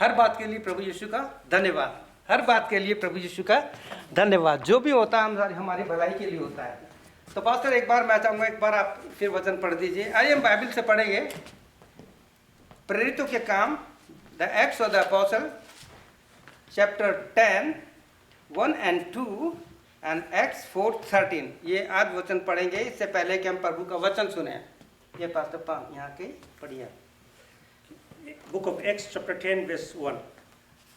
हर बात के लिए प्रभु यीशु का धन्यवाद। हर बात के लिए प्रभु यीशु का धन्यवाद। जो भी होता है हमारी भलाई के लिए होता है। तो पास्टर एक बार मैं चाहूँगा, एक बार आप फिर वचन पढ़ दीजिए। आइए हम बाइबल से पढ़ेंगे प्रेरितों के काम, the acts of the apostle, chapter 10, 1 and 2 and acts 4:13। ये आज वचन पढ़ेंगे। इससे पहले कि हम प्रभु का वचन सुने, ये पास्टर यहाँ के पढ़िए। Book of Acts chapter 10 verse 1.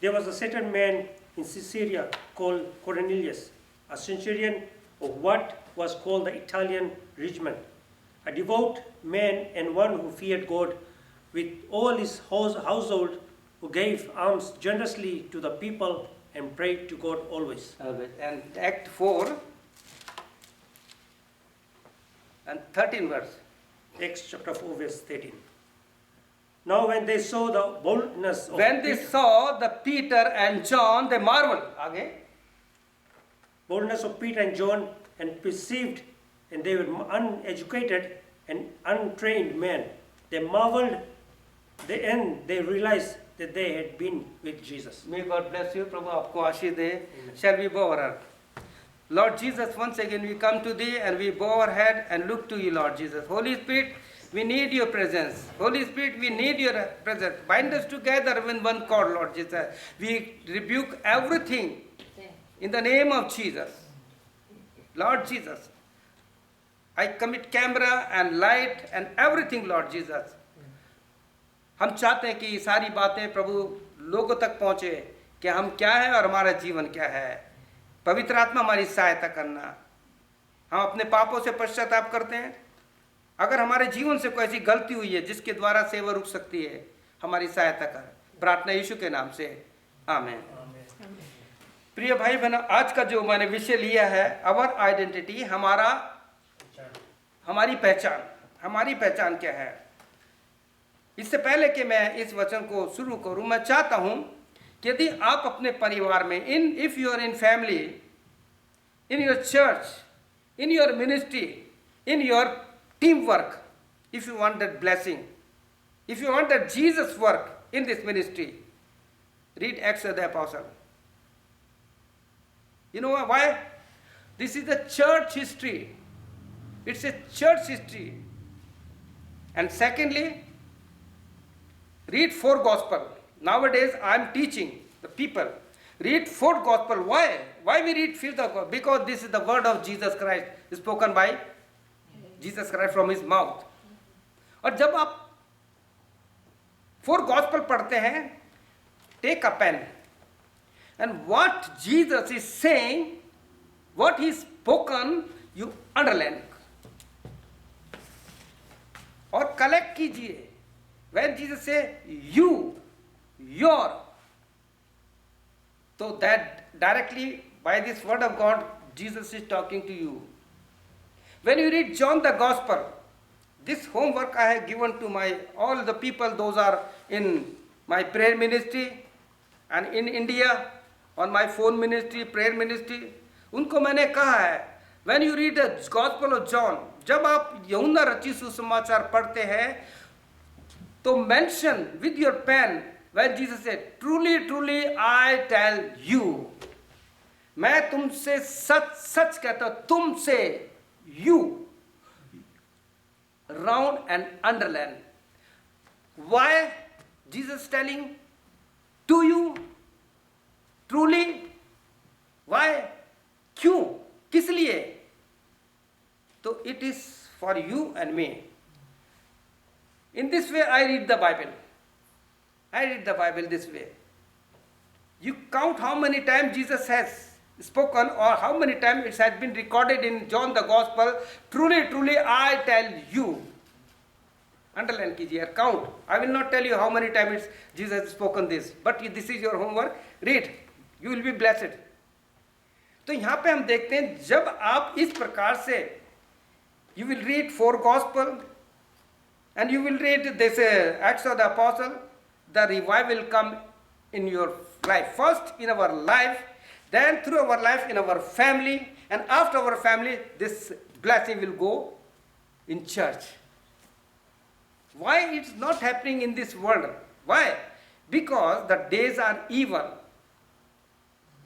There was a certain man in Caesarea called Cornelius, a centurion of what was called the Italian regiment, a devout man and one who feared God with all his household, who gave alms generously to the people and prayed to God always. And Act 4 and 13 verse. Acts chapter 4 verse 13. Now when they saw the boldness of Peter and John, they marveled. आगे. Boldness of Peter and John, and perceived, and they were uneducated and untrained men. They marveled, and they realized that they had been with Jesus. May God bless you. प्रभु आपको आशीष दे. Shall we bow our head? Lord Jesus, once again we come to Thee and we bow our head and look to You, Lord Jesus. Holy Spirit, we need Your presence. Holy Spirit, we need Your presence. Bind us together in one cord, Lord Jesus. We rebuke everything in the name of Jesus. Lord Jesus, I commit camera and light and everything, Lord Jesus. हम चाहते हैं कि सारी बातें प्रभु लोगों तक पहुँचे कि हम क्या है और हमारा जीवन क्या है। पवित्र आत्मा हमारी सहायता करना। हम अपने पापों से पश्चाताप करते हैं। अगर हमारे जीवन से कोई ऐसी गलती हुई है जिसके द्वारा सेवा रुक सकती है, हमारी सहायता कर। प्रार्थना यीशु के नाम से, आमीन। प्रिय भाई बहनों, आज का जो मैंने विषय लिया है, आवर आइडेंटिटी, हमारी पहचान क्या है। इससे पहले कि मैं इस वचन को शुरू करूं, मैं चाहता हूं कि यदि आप अपने परिवार में, if you are in family, in your church, in your ministry, in your team work, if you want that blessing, if you want that Jesus work in this ministry, read Acts of the Apostle. You know why? This is a church history. It's a church history. And secondly, read 4 gospel. Nowadays I am teaching the people, read 4 gospel. Why we read 5th gospel? Because this is the word of Jesus Christ spoken by Jesus Christ from his mouth. और जब आप 4 gospel पढ़ते हैं, take a pen and what Jesus is saying, what he spoken, you underline और collect कीजिए. When Jesus say you, your, so that directly by this word of God, Jesus is talking to you. When you read John the Gospel, this homework I have given to all the people, those are in my prayer ministry and in India, on my phone ministry, prayer ministry, उनको मैंने कहा है, when you read the Gospel of John, जब आप यूहन्ना रचित सुसमाचार पढ़ते हैं, तो mention with your pen when Jesus said, truly, truly I tell you, मैं तुमसे सच सच कहता हूँ, तुमसे, you, round and underline. Why Jesus telling to you, truly, why, क्यों, किस लिए? तो it is for you and me. In this way I read the Bible. I read the Bible this way. You count how many times Jesus has spoken or how many times it has been recorded in John the Gospel. Truly, truly I tell you. Underline कीजिए, count. I will not tell you how many times Jesus has spoken this, but this is your homework. Read. You will be blessed. तो यहाँ पे हम देखते हैं, जब आप इस प्रकार से you will read 4 gospel and you will read this Acts of the Apostle, the revival will come in your life. First in our life, then through our life in our family, and after our family, this blessing will go in church. Why it's not happening in this world? Why? because the days are evil.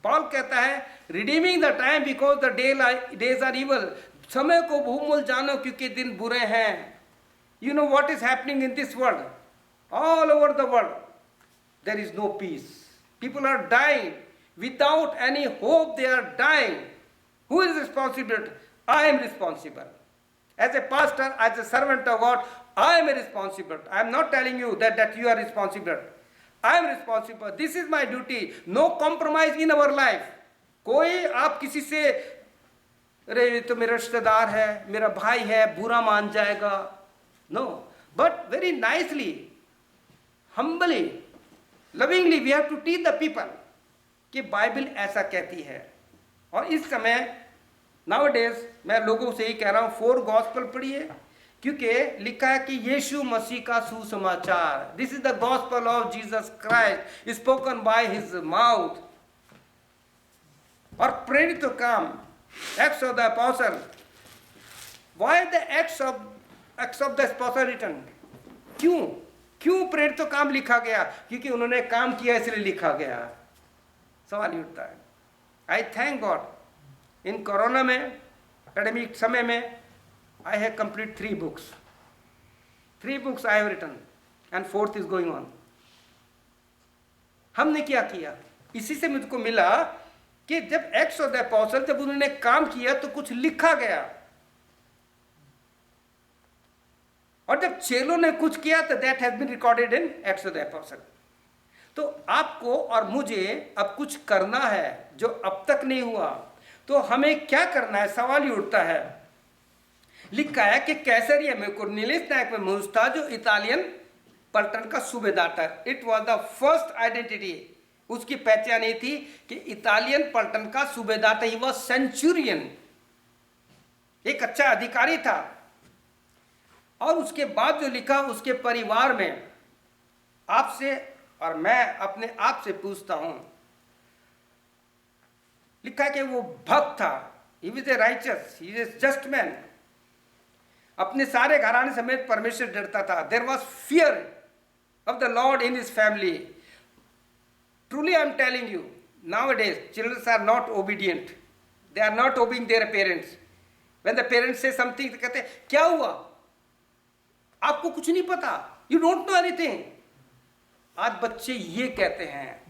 Paul कहता है redeeming the time because the days are evil. समय को भूल जानो क्योंकि दिन बुरे हैं. You know what is happening in this world? All over the world, there is no peace. People are dying without any hope. They are dying. Who is responsible? I am responsible. As a pastor, as a servant of God, I am responsible. I am not telling you that you are responsible. I am responsible. This is my duty. No compromise in our life. कोई आप किसी से अरे ये तो मेरा रिश्तेदार है, मेरा भाई है, बुरा मान जाएगा. No, but very nicely, humbly, lovingly we have to teach the people कि बाइबल ऐसा कहती है. और इस समय nowadays मैं लोगों से ही कह रहा हूँ 4 गॉस्पेल पढ़िए, क्योंकि लिखा है कि यीशु मसीह का सुसमाचार, this is the gospel of Jesus Christ spoken by his mouth. और प्रेरित काम, acts of the apostle. Why the acts of the apostle written? क्यों प्रेरित काम लिखा गया? क्योंकि उन्होंने काम किया इसलिए लिखा गया. सवाल ये उठता है. आई थैंक गॉड, इन कोरोना में, एकेडमिक समय में, I have complete 3 books. 3 books I have written and 4th is going on. हमने क्या किया? इसी से मुझको मिला कि जब एक्ट्स ऑफ द अपोस्टल, जब उन्होंने काम किया तो कुछ लिखा गया, और जब चेलों ने कुछ किया तो that has been recorded in acts of the apostle. तो आपको और मुझे अब कुछ करना है जो अब तक नहीं हुआ. तो हमें क्या करना है? सवाल ये उठता है. लिखा है कि कैसरिया में कुरनेलियुस नायक में मौजूद था जो इतालियन पलटन का सूबेदार था. It was the first identity. उसकी पहचान ये थी कि इतालियन पलटन का सूबेदार था. ही वॉज सेंचुरियन, एक अच्छा अधिकारी था. और उसके बाद जो लिखा, उसके परिवार में, आपसे और मैं अपने आप से पूछता हूं, लिखा है कि वो भक्त था. He was a righteous, he is a just man. अपने सारे घराने समेत परमेश्वर डरता था. There was fear of the Lord in his family. Truly I am telling you, nowadays children are not obedient. They are not obeying their parents. When the parents say something, तो कहते क्या हुआ, आपको कुछ नहीं पता, यू डोंट नो एनीथिंग. आज बच्चे ये कहते हैं.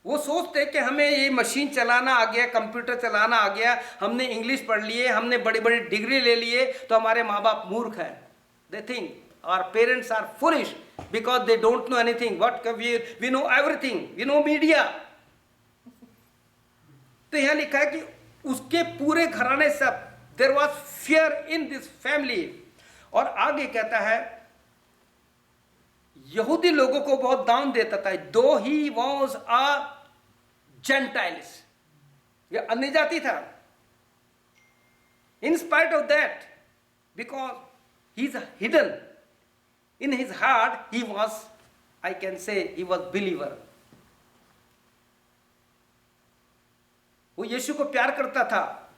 वो सोचते हैं कि हमें ये मशीन चलाना आ गया, कंप्यूटर चलाना आ गया, हमने इंग्लिश पढ़ लिए, हमने बड़ी बड़ी डिग्री ले लिए, तो हमारे माँ बाप मूर्ख हैं. They think our parents are foolish because they don't know anything. What we know everything, we know media. तो यहाँ लिखा है कि उसके पूरे घराने सब, there was fear in this family. और आगे कहता है यहूदी लोगों को बहुत दान देता था. दो ही वॉज अ जेंटाइल्स, ये अन्य जाति था. In spite of that, because he is hidden in his heart, he was, I can say, he was believer. वो यीशु को प्यार करता था.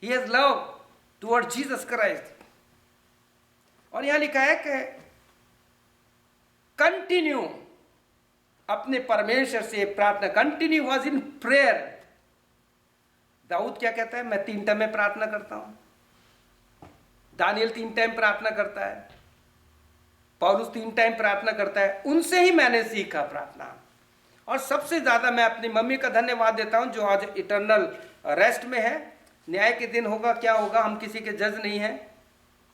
He has love toward Jesus Christ. और यहां लिखा है कि कंटिन्यू अपने परमेश्वर से प्रार्थना. Continue was in prayer. दाऊद क्या कहता है? मैं 3 टाइम में प्रार्थना करता हूं. दानियल 3 टाइम प्रार्थना करता है. पौलुस 3 टाइम प्रार्थना करता है. उनसे ही मैंने सीखा प्रार्थना. और सबसे ज्यादा मैं अपनी मम्मी का धन्यवाद देता हूं जो आज इटर्नल रेस्ट में है. न्याय के दिन होगा, क्या होगा, हम किसी के जज नहीं हैं.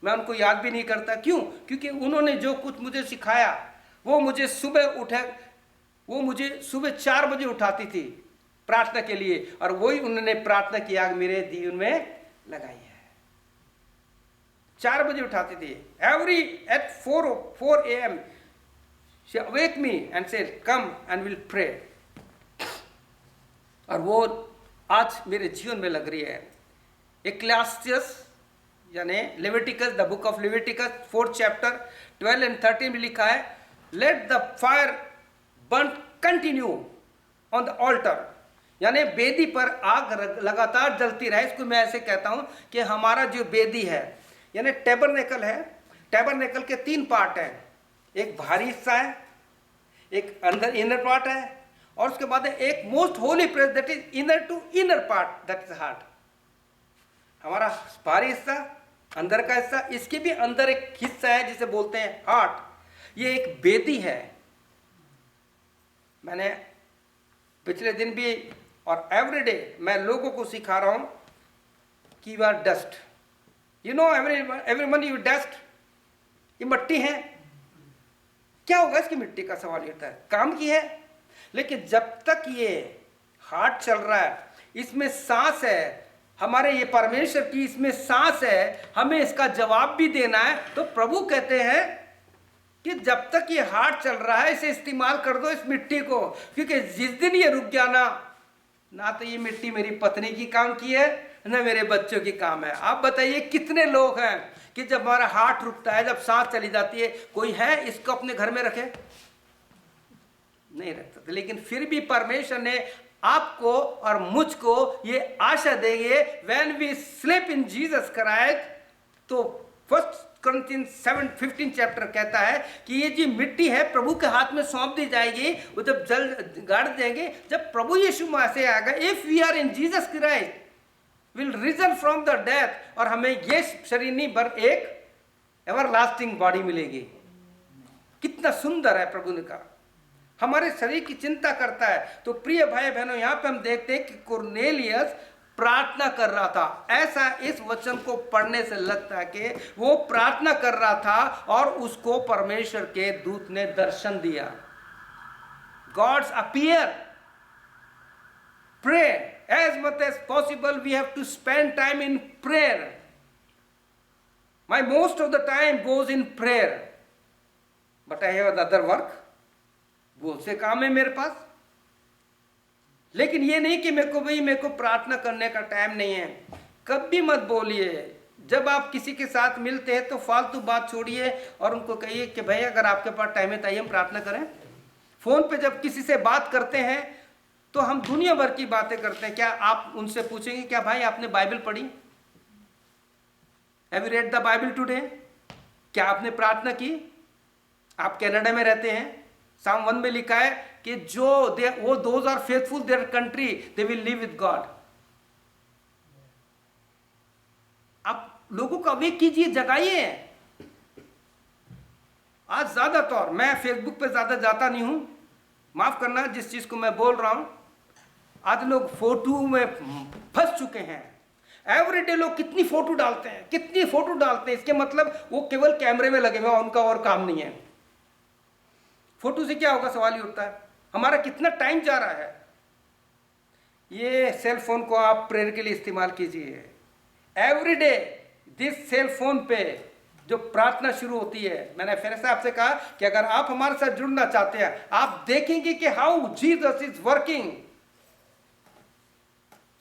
मैं उनको याद भी नहीं करता. क्यों? क्योंकि उन्होंने जो कुछ मुझे सिखाया, वो मुझे सुबह 4 बजे उठाती थी प्रार्थना के लिए, और वही उन्होंने प्रार्थना की आग मेरे जीवन में लगाई है. 4 बजे उठाती थी. Every at 4 AM she awake me and said come and we'll pray. और वो आज मेरे जीवन में लग रही है. इक्लेसियास यानी Leviticus, the book of Leviticus 4th chapter 12 and 13 में लिखा है, let the fire burn continue on the altar. यानी बेदी पर आग लगातार जलती रहे. इसको मैं ऐसे कहता हूं कि हमारा जो बेदी है, यानी टैबरनेकल है. टैबरनेकल के 3 पार्ट हैं. एक बाहरी हिस्सा है, एक अंदर इनर पार्ट है, और उसके बाद एक most holy place that is inner to inner part, that is heart. हमारा बाहरी हिस्सा, अंदर का हिस्सा, इसके भी अंदर एक हिस्सा है जिसे बोलते हैं हार्ट। ये एक बेदी है। मैंने पिछले दिन भी और एवरीडे मैं लोगों को सिखा रहा हूं कि you are dust, you know everyone you dust. ये मिट्टी है, क्या होगा इसकी मिट्टी का सवाल ये होता है, काम की है। लेकिन जब तक ये हार्ट चल रहा है, इसमें सांस है, हमारे ये परमेश्वर की इसमें सांस है, हमें इसका जवाब भी देना है। तो प्रभु कहते हैं कि जब तक ये हार्ट चल रहा है इसे इस्तेमाल कर दो, इस मिट्टी को, क्योंकि जिस दिन ये रुक गया ना तो ये मिट्टी मेरी पत्नी की काम की है, ना मेरे बच्चों की काम है। आप बताइए कितने लोग हैं कि जब हमारा हार्ट रुकता है, जब सांस चली जाती है, कोई है इसको अपने घर में रखे? नहीं रखता था। लेकिन फिर भी परमेश्वर ने आपको और मुझको ये आशा देंगे, when we sleep in Jesus Christ. तो 1 Corinthians 7:15 चैप्टर कहता है कि ये जी मिट्टी है प्रभु के हाथ में सौंप दी जाएगी, वो जब जल गाड़ देंगे, जब प्रभु यीशु मसीह आएगा, if we are in Jesus Christ will risen from the death, और हमें ये शरीर नहीं बर एक एवरलास्टिंग बॉडी मिलेगी। कितना सुंदर है प्रभु ने कहा, हमारे शरीर की चिंता करता है। तो प्रिय भाई बहनों, यहाँ पे हम देखते हैं कि कुरनेलियस प्रार्थना कर रहा था। ऐसा इस वचन को पढ़ने से लगता है कि वो प्रार्थना कर रहा था और उसको परमेश्वर के दूत ने दर्शन दिया। Gods appear, pray as much as possible we have to spend time in prayer. My most of the time goes in prayer, but I have other work, बहुत से काम है मेरे पास। लेकिन ये नहीं कि मेरे को प्रार्थना करने का टाइम नहीं है। कभी मत बोलिए, जब आप किसी के साथ मिलते हैं तो फालतू बात छोड़िए और उनको कहिए कि भाई अगर आपके पास टाइम है तो आइए हम प्रार्थना करें। फोन पे जब किसी से बात करते हैं तो हम दुनिया भर की बातें करते हैं। क्या आप उनसे पूछेंगे क्या भाई आपने बाइबल पढ़ी? Have you read the Bible today? क्या आपने प्रार्थना की? आप कनाडा में रहते हैं, Psalm 1 में लिखा है कि वो those are faithful their country, they will live with God. आप लोगों को अवेक कीजिए, जगाइए। आज ज्यादातर मैं फेसबुक पे ज्यादा जाता नहीं हूं, माफ करना जिस चीज को मैं बोल रहा हूं। आज लोग फोटो में फंस चुके हैं। एवरीडे लोग कितनी फोटो डालते हैं, इसके मतलब वो केवल कैमरे में लगे हुए, उनका और काम नहीं है। फोटो से क्या होगा, सवाल ही उठता है, हमारा कितना टाइम जा रहा है। ये सेल फोन को आप प्रेयर के लिए इस्तेमाल कीजिए। एवरीडे दिस सेल फोन पे जो प्रार्थना शुरू होती है, मैंने फिर से आपसे कहा कि अगर आप हमारे साथ जुड़ना चाहते हैं, आप देखेंगे कि how Jesus is working,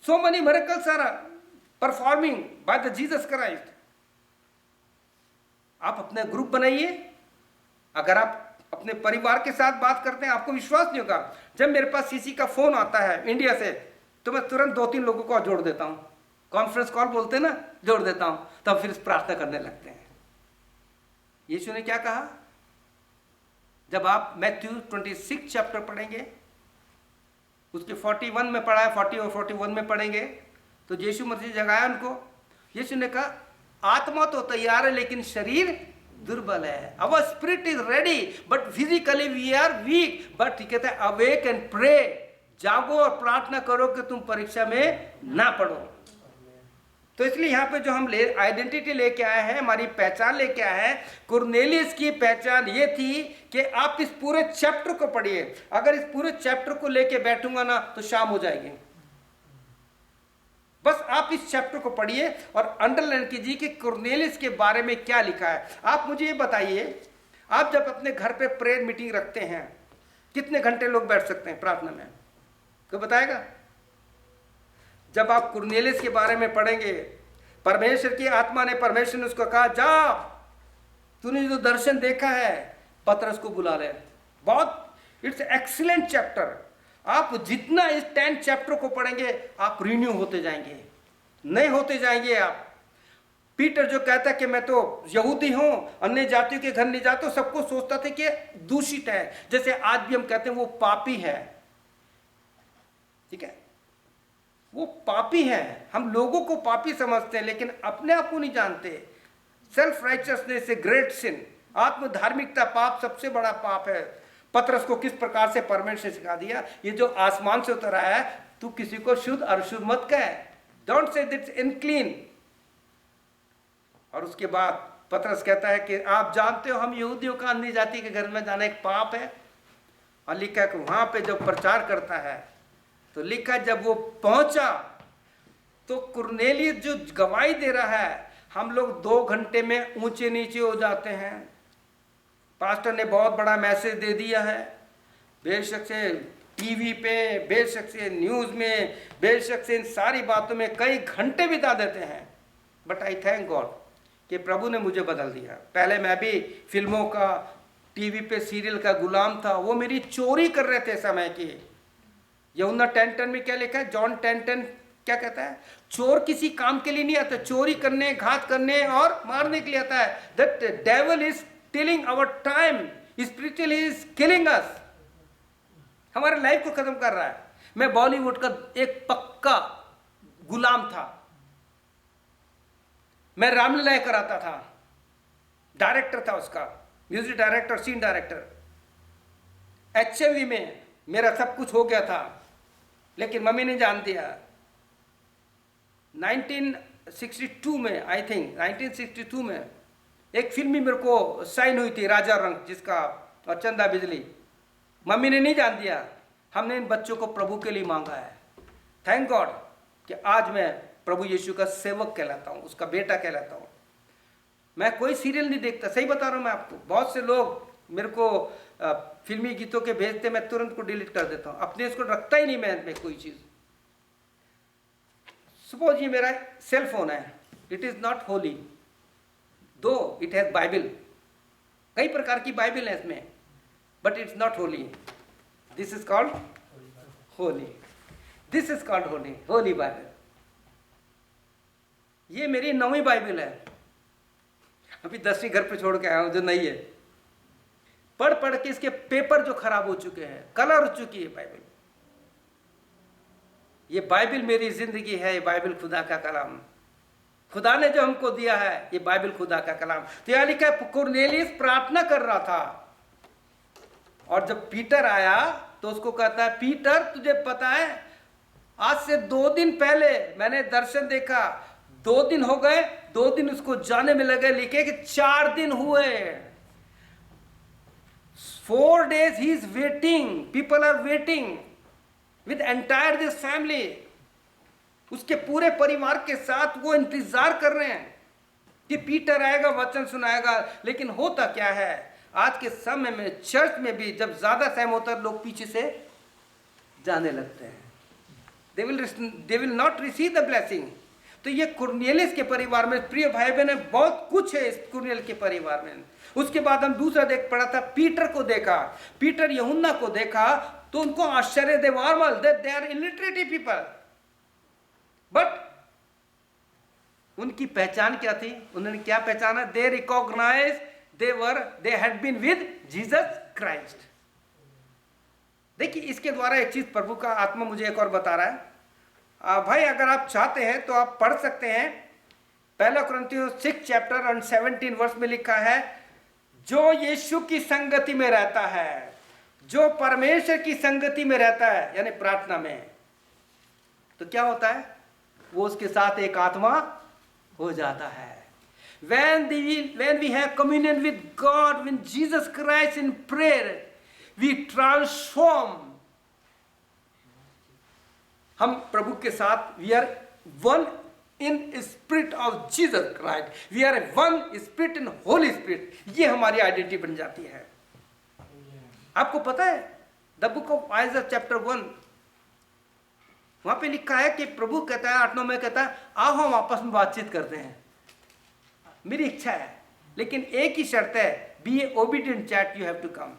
so many miracles are performing by the Jesus Christ. आप अपने ग्रुप बनाइए। अगर आप अपने परिवार के साथ बात करते हैं, आपको विश्वास नहीं होगा, जब मेरे पास सीसी का फोन आता है इंडिया से तो मैं तुरंत 2-3 लोगों को जोड़ देता हूं, कॉन्फ्रेंस कॉल बोलते हैं ना, जोड़ देता हूं, तब फिर प्रार्थना करने लगते हैं। यीशु ने क्या कहा? जब आप मैथ्यू 26 चैप्टर पढ़ेंगे, उसके 41 में पढ़ा है, 40 और 41 में पढ़ेंगे, तो यीशु मसीह जगाया उनको। यीशु ने कहा आत्मा तो तैयार है लेकिन शरीर दुर्बल है। Our spirit is ready but physically we are weak. But कहते हैं अवेक एंड प्रे, जागो और प्रार्थना करो कि तुम परीक्षा में ना पढ़ो। तो इसलिए यहाँ पे जो हम आइडेंटिटी लेके आए हैं, हमारी पहचान लेके आए हैं, कुरनेलियस की पहचान ये थी कि आप इस पूरे चैप्टर को पढ़िए। अगर इस पूरे चैप्टर को लेके बैठूंगा ना तो शाम हो जाएगी। बस आप इस चैप्टर को पढ़िए और अंडरलाइन कीजिए कि कुरनेलियस के बारे में क्या लिखा है। आप मुझे ये बताइए, आप जब अपने घर पे प्रेयर मीटिंग रखते हैं, कितने घंटे लोग बैठ सकते हैं प्रार्थना में? कोई बताएगा? जब आप कुरनेलियस के बारे में पढ़ेंगे, परमेश्वर की आत्मा ने, परमेश्वर ने उसको कहा जा, तूने जो दर्शन देखा है पतरस को बुला ले। बहुत इट्स एक्सीलेंट चैप्टर। आप जितना इस 10 चैप्टर को पढ़ेंगे आप रिन्यू होते जाएंगे, नए होते जाएंगे। आप पीटर जो कहता है कि मैं तो यहूदी हूं, अन्य जातियों के घर नहीं जाता, सबको सोचता था कि दूषित है, जैसे आज भी हम कहते हैं वो पापी है। ठीक है, वो पापी है, हम लोगों को पापी समझते हैं लेकिन अपने आप को नहीं जानते। सेल्फ राइचियसनेस ए ग्रेट सिन, आत्म धार्मिकता पाप सबसे बड़ा पाप है। पतरस को किस प्रकार से परमेश्वर ने सिखा दिया, ये जो आसमान से उतर आया है, तू किसी को शुद्ध और अशुद्ध मत कह, डोंट से दैट्स अनक्लीन। और उसके बाद पतरस कहता है कि आप जानते हो हम यहूदियों का अन्य जाति के घर में जाना एक पाप है। और लिखा है कि वहां पे जब प्रचार करता है तो लिखा है जब वो पहुंचा तो कुरनेलियस जो गवाही दे रहा है, हम लोग 2 घंटे में ऊंचे नीचे हो जाते हैं। पास्टर ने बहुत बड़ा मैसेज दे दिया है, बेशक से टीवी पे, बेशक से न्यूज़ में, बेशक से इन सारी बातों में कई घंटे बिता देते हैं। बट आई थैंक गॉड कि प्रभु ने मुझे बदल दिया। पहले मैं भी फिल्मों का, टीवी पे सीरियल का गुलाम था, वो मेरी चोरी कर रहे थे समय की। यूहन्ना 10:10 में क्या लिखा है, जॉन 10:10 क्या कहता है, चोर किसी काम के लिए नहीं आता, चोरी करने, घात करने और मारने के लिए आता है। That devil is stealing our time, spiritually is killing us, हमारे लाइफ को खत्म कर रहा है। मैं बॉलीवुड का एक पक्का गुलाम था, मैं रामलीला कराता था, डायरेक्टर था उसका, music director, scene director. HMV में मेरा सब कुछ हो गया था लेकिन मम्मी ने जान दिया। 1962 में, आई थिंक 1962 में एक फिल्म भी मेरे को साइन हुई थी, राजा रंग, जिसका और चंदा बिजली। मम्मी ने नहीं जान दिया, हमने इन बच्चों को प्रभु के लिए मांगा है। थैंक गॉड कि आज मैं प्रभु यीशु का सेवक कहलाता हूँ, उसका बेटा कहलाता हूँ। मैं कोई सीरियल नहीं देखता, सही बता रहा हूँ मैं आपको। बहुत से लोग मेरे को फिल्मी गीतों के भेजते, मैं तुरंत को डिलीट कर देता हूँ, अपने इसको रखता ही नहीं मैं कोई चीज़। सपोज ये मेरा सेल फोन है, इट इज़ नॉट होली, दो इट हैज बाइबल, कई प्रकार की बाइबल है इसमें, but it's not Holi. This is called Holi, this is called Holi, Holi Bible. ये मेरी 9वीं बाइबल है, अभी 10वीं घर पे छोड़ के आया हूं जो नहीं है। पढ़ पढ़ के इसके पेपर जो खराब हो चुके हैं, कलर हो चुकी है बाइबल। ये बाइबल मेरी जिंदगी है, ये बाइबल खुदा का कलाम, खुदा ने जो हमको दिया है, ये बाइबल खुदा का कलाम। तो यहाँ लिखा है कुरनेलियस प्रार्थना कर रहा था और जब पीटर आया तो उसको कहता है, पीटर तुझे पता है आज से 2 दिन पहले मैंने दर्शन देखा, 2 दिन हो गए, 2 दिन उसको जाने में लगे, लिखे कि 4 दिन हुए। 4 days he is waiting, people are waiting with entire this family, उसके पूरे परिवार के साथ वो इंतजार कर रहे हैं कि पीटर आएगा, वचन सुनाएगा। लेकिन होता क्या है आज के समय में, चर्च में भी जब ज्यादा टाइम होता है लोग पीछे से जाने लगते हैं, they will not receive the blessing। तो ये कुरनेलियस के परिवार में, प्रिय भाई बहन, बहुत कुछ है इस कुरनेलियस के परिवार में। उसके बाद हम दूसरा देख पड़ा था, पीटर को देखा, पीटर यूहन्ना को देखा तो उनको आश्चर्य, they marvel that they are illiterate people, but उनकी पहचान क्या थी, उन्होंने क्या पहचाना, they recognize they had been with Jesus Christ. देखिए इसके द्वारा एक चीज प्रभु का आत्मा मुझे एक और बता रहा है। भाई अगर आप चाहते हैं तो आप पढ़ सकते हैं, 1 कुरिन्थियों 6 चैप्टर और 17 वर्ष में लिखा है, जो यीशु की संगति में रहता है, जो परमेश्वर की संगति में रहता है, यानी प्रार्थना में, तो क्या होता है, वो उसके साथ एक आत्मा हो जाता है। When we have communion with God, when Jesus Christ in prayer, we transform। हम प्रभु के साथ, we are one in spirit of Jesus Christ, we are one spirit in Holy Spirit, ये हमारी आइडेंटिटी बन जाती है। आपको पता है the book of Aiza chapter 1, वहां पे लिखा है कि प्रभु कहता है 8-9 में कहता है, आओ हम आपस में बातचीत करते हैं, मेरी इच्छा है, लेकिन एक ही शर्त है, be a obedient child, you have to come,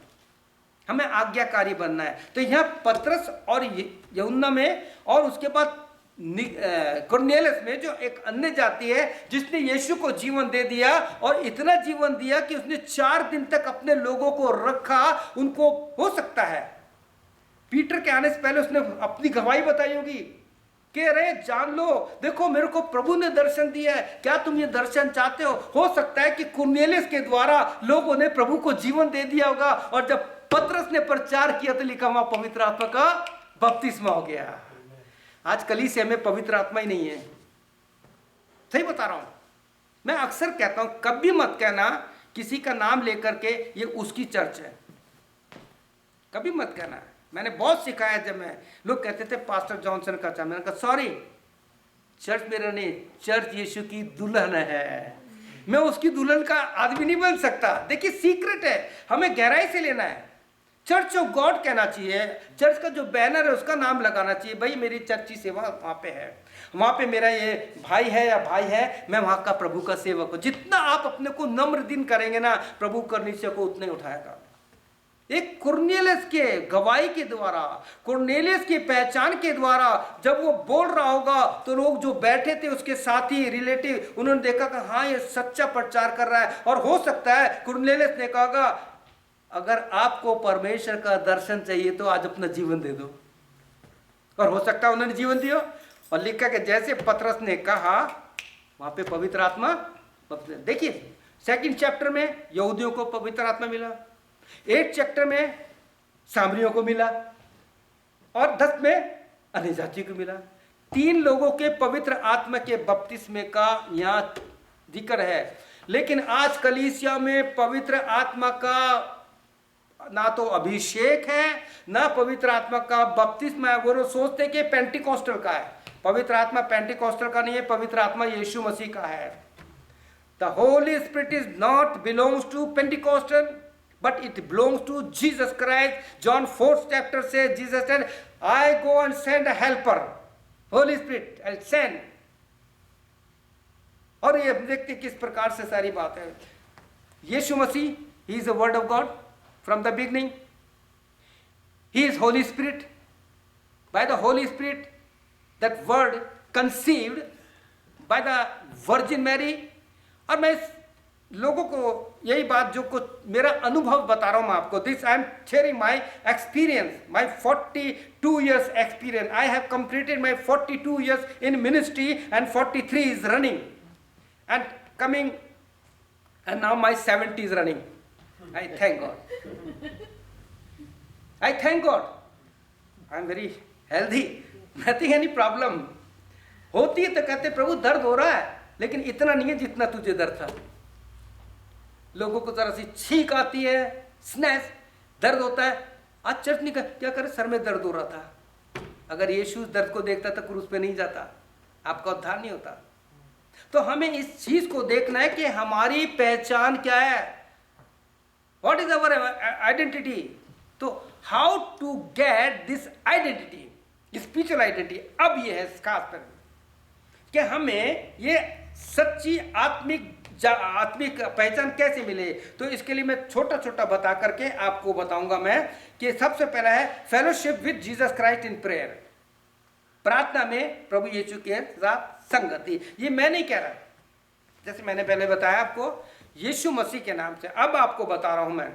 हमें आज्ञाकारी बनना है। तो यहाँ पतरस और यूहन्ना में और उसके बाद कुरनेलियस में, जो एक अन्य जाति है जिसने यीशु को जीवन दे दिया, और इतना जीवन दिया कि उसने 4 दिन तक अपने लोगों को रखा। उनको हो सकता है पीटर के आने से पहले उसने अपनी गवाही बताई होगी कि अरे जान लो, देखो मेरे को प्रभु ने दर्शन दिया है, क्या तुम ये दर्शन चाहते हो? हो सकता है कि कुरनेलियस के द्वारा लोगों ने प्रभु को जीवन दे दिया होगा, और जब पतरस ने प्रचार किया तो लिखा वहां पवित्र आत्मा का बपतिस्मा हो गया। आज कलीसिया में पवित्र आत्मा ही नहीं है, सही बता रहा हूं। मैं अक्सर कहता हूं कभी मत कहना किसी का नाम लेकर के ये उसकी चर्च है, कभी मत कहना। मैंने बहुत सिखाया, जब मैं लोग कहते थे पास्टर जॉनसन का चर्च, मैंने कहा सॉरी, चर्च मेरा नहीं, चर्च यीशु की दुल्हन है, मैं उसकी दुल्हन का आदमी नहीं बन सकता। देखिए सीक्रेट है, हमें गहराई से लेना है। चर्च ऑफ गॉड कहना चाहिए, चर्च का जो बैनर है उसका नाम लगाना चाहिए, भाई मेरी चर्च की सेवा वहाँ पे है, वहाँ पे मेरा ये भाई है या भाई है, मैं वहाँ का प्रभु का सेवक हूँ। जितना आप अपने को नम्र दिन करेंगे ना, प्रभु करनीचे को उतना ही उठाएगा। एक कुरनेलियस के गवाही के द्वारा, कुरनेलियस की पहचान के द्वारा जब वो बोल रहा होगा तो लोग जो बैठे थे उसके साथी रिलेटिव, उन्होंने देखा कि हाँ ये सच्चा प्रचार कर रहा है। और हो सकता है कुरनेलियस ने कहा अगर आपको परमेश्वर का दर्शन चाहिए तो आज अपना जीवन दे दो, और हो सकता है उन्होंने जीवन दिया। और लिखा कि जैसे पतरस ने कहा वहां पे पवित्र आत्मा, देखिए 2 चैप्टर में यहूदियों को पवित्र आत्मा मिला, 8 चैप्टर में सामरियों को मिला, और 10 में अन्य जाति को मिला। 3 लोगों के पवित्र आत्मा के बपतिस्मे का यहाँ जिक्र है। लेकिन आज कलीसिया में पवित्र आत्मा का ना तो अभिषेक है, ना पवित्र आत्मा का बपतिस्मा है। वो सोचते कि पेंटिकॉस्टल का है, पवित्र आत्मा पेंटिकॉस्टल का नहीं है, पवित्र आत्मा यीशु मसीह का है। The Holy Spirit is not belongs to Pentecostal, but it belongs to Jesus Christ. John 4th chapter says, Jesus said, I go and send a helper, Holy Spirit, I'll send. और ये देखते किस प्रकार से सारी बात है। यीशु मसीह, he is the word of God from the beginning. He is Holy Spirit. By the Holy Spirit, that word conceived by the Virgin Mary. और मैं लोगों को यही बात जो कुछ मेरा अनुभव बता रहा हूं मैं आपको, this I am sharing my experience, my 42 years experience. I have completed my 42 years in ministry and 43 is running and coming, and now my 70 is running. I thank God, I thank God, I am very healthy, nothing any problem. होती है तो कहते प्रभु दर्द हो रहा है, लेकिन इतना नहीं है जितना तुझे दर्द था। लोगों को जरा सी छींक आती है, स्नैस, दर्द होता है, आज चर्च नहीं क्या करे, सर में दर्द हो रहा था। अगर यीशु दर्द को देखता तो क्रूस पे नहीं जाता, आपका उद्धार नहीं होता। तो हमें इस चीज को देखना है कि हमारी पहचान क्या है, व्हाट इज अवर आइडेंटिटी। तो how to get this identity, spiritual identity. अब ये है खास कर कि हमें ये सच्ची आत्मिक पहचान कैसे मिले। तो इसके लिए मैं छोटा छोटा बता करके आपको बताऊंगा मैं कि सबसे पहला है fellowship with Jesus Christ in prayer, प्रार्थना में प्रभु यीशु के साथ संगति। ये मैं नहीं कह रहा, जैसे मैंने पहले बताया आपको यीशु मसीह के नाम से। अब आपको बता रहा हूं मैं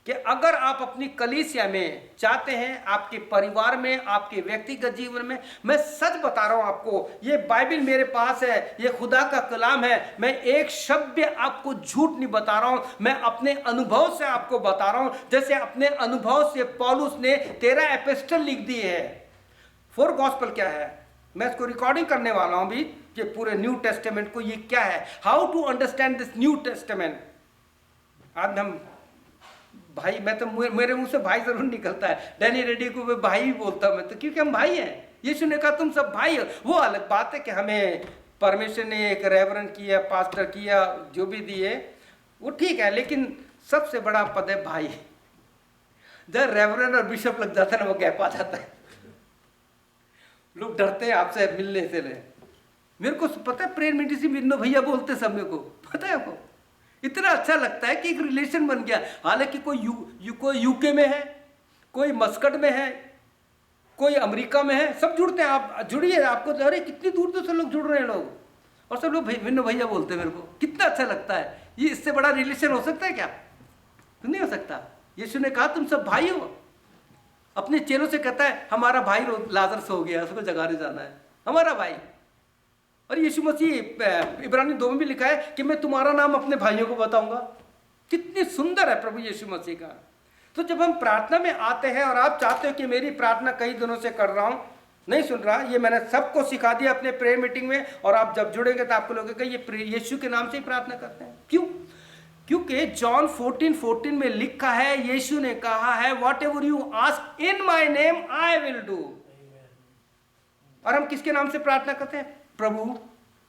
कि अगर आप अपनी कलीसिया में चाहते हैं, आपके परिवार में, आपके व्यक्तिगत जीवन में, मैं सच बता रहा हूं आपको, ये बाइबल मेरे पास है, ये खुदा का कलाम है, मैं एक शब्द आपको झूठ नहीं बता रहा हूं, मैं अपने अनुभव से आपको बता रहा हूं। जैसे अपने अनुभव से पौलुस ने 13 एपिस्टल लिख दिए हैं। 4 गॉस्पेल क्या है, मैं इसको रिकॉर्डिंग करने वाला हूं भी कि पूरे न्यू टेस्टामेंट को ये क्या है, how to understand this New Testament. आज हम भाई, मैं तो मेरे मुंह से भाई जरूर निकलता है, डैनी रेड्डी को भाई भी बोलता मैं तो, क्योंकि हम भाई हैं। यीशु ने कहा तुम सब भाई हो। वो अलग बात है कि हमें परमेश्वर ने एक रेवरेंड किया, पास्टर किया, जो भी दिए वो ठीक है, लेकिन सबसे बड़ा पद है भाई। जब रेवरेंड और बिशप लग जाता है ना, वो गैप आ जाता है, लोग डरते हैं आपसे मिलने से। मेरे को पता है प्रेयर मीटिंग से विन्नो भैया बोलते सब, मेरे को पता है आपको, इतना अच्छा लगता है कि एक रिलेशन बन गया। हालांकि कोई यूके में है, कोई मस्कट में है, कोई अमेरिका में है, सब जुड़ते हैं। आप जुड़िए, आपको अरे कितनी दूर दूर से लोग जुड़ रहे हैं लोग, और सब लोग भिन्न भैया बोलते हैं मेरे को, कितना अच्छा लगता है। ये इससे बड़ा रिलेशन हो सकता है क्या? तो नहीं हो सकता। यीशु ने कहा तुम सब भाई हो। अपने चेलों से कहता है हमारा भाई लाजर सो गया, उसको जगाने जाना है, हमारा भाई। और यीशु मसीह इब्रानी 2 में भी लिखा है कि मैं तुम्हारा नाम अपने भाइयों को बताऊंगा। कितनी सुंदर है प्रभु यीशु मसीह का। तो जब हम प्रार्थना में आते हैं और आप चाहते हो कि मेरी प्रार्थना कई दिनों से कर रहा हूं, नहीं सुन रहा, ये मैंने सबको सिखा दिया अपने प्रेयर मीटिंग में, और आप जब जुड़ेंगे तो आपको लगेगा ये यीशु के नाम से ही प्रार्थना करते हैं। क्यों? क्योंकि जॉन 14:14 में लिखा है, यीशु ने कहा है what ever you ask in my name I will do. और हम किसके नाम से प्रार्थना करते हैं? प्रभु,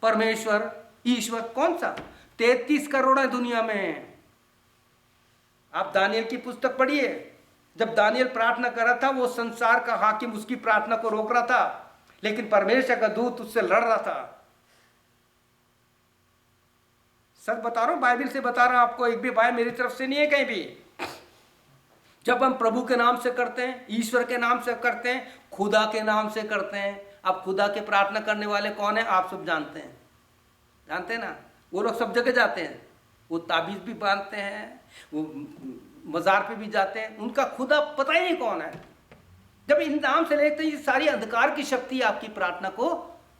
परमेश्वर, ईश्वर। कौन सा? 33 करोड़ है दुनिया में। आप दानियल की पुस्तक पढ़िए, जब दानियल प्रार्थना कर रहा था, वो संसार का हाकिम उसकी प्रार्थना को रोक रहा था, लेकिन परमेश्वर का दूत उससे लड़ रहा था। सच बता रहा हूं, बाइबल से बता रहा हूं आपको, एक भी बाय मेरी तरफ से नहीं है कहीं भी। जब हम प्रभु के नाम से करते हैं, ईश्वर के नाम से करते हैं, खुदा के नाम से करते हैं। अब खुदा के प्रार्थना करने वाले कौन है? आप सब जानते हैं, जानते हैं ना। वो लोग सब जगह जाते हैं, वो ताबीज भी बांधते हैं, वो मजार पे भी जाते हैं, उनका खुदा पता ही नहीं कौन है। जब इन नाम से लेते हैं, ये सारी अंधकार की शक्ति आपकी प्रार्थना को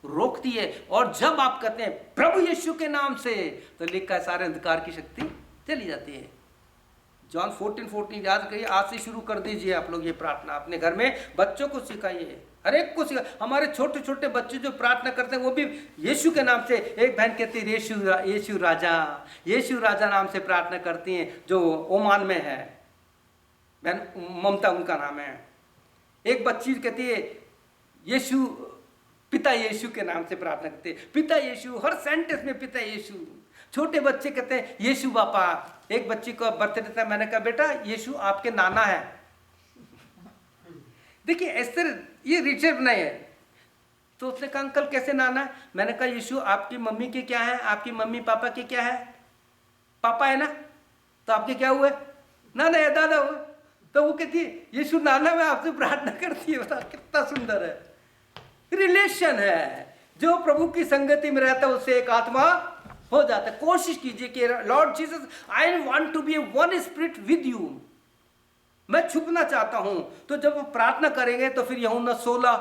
रोकती है। और जब आप कहते हैं प्रभु यीशु के नाम से, तो लिखा है सारे अंधकार की शक्ति चली जाती है। जॉन 14:14 याद करिए, आज से शुरू कर दीजिए आप लोग ये प्रार्थना अपने घर में, बच्चों को सिखाइए, हर एक को सिखा। हमारे छोटे छोटे बच्चे जो प्रार्थना करते हैं वो भी यीशु के नाम से। एक बहन कहती है यीशु राजा नाम से प्रार्थना करती हैं, जो ओमान में है, बहन ममता उनका नाम है। एक बच्ची कहती है यीशु, पिता यीशु के नाम से प्रार्थना करते हैं, पिता यीशु, हर सेंटेंस में पिता यीशु। छोटे बच्चे कहते हैं यीशु पापा। एक बच्ची को बर्थडे था, मैंने कहा बेटा यीशु आपके नाना है। देखिए एस्तर ये रिचर्ड नहीं है, तो उसने कहा अंकल कैसे नाना है? मैंने कहा यीशु आपकी मम्मी के क्या है, आपकी मम्मी पापा के क्या है? पापा है ना, तो आपके क्या हुए? नाना है, दादा हुए। तो वो कहती है यीशु नाना में आपसे प्रार्थना करती है। बता कितना सुंदर है, रिलेशन है। जो प्रभु की संगति में रहता है उससे एक आत्मा हो जाता है। कोशिश कीजिए कि Lord Jesus I want to be one spirit with you, मैं छुपना चाहता हूं। तो जब वो प्रार्थना करेंगे तो फिर यूहन्ना 16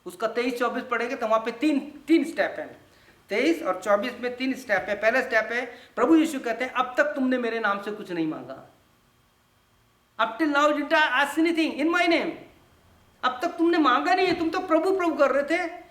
उसका 23-24 पढ़ेंगे, तो वहां पे तीन स्टेप है। 23 और 24 में 3 स्टेप है। पहला स्टेप है, प्रभु यीशु कहते हैं अब तक तुमने मेरे नाम से कुछ नहीं मांगा, up till now did I ask anything in my name. अब तक तुमने मांगा नहीं है, तुम तो प्रभु प्रभु कर रहे थे।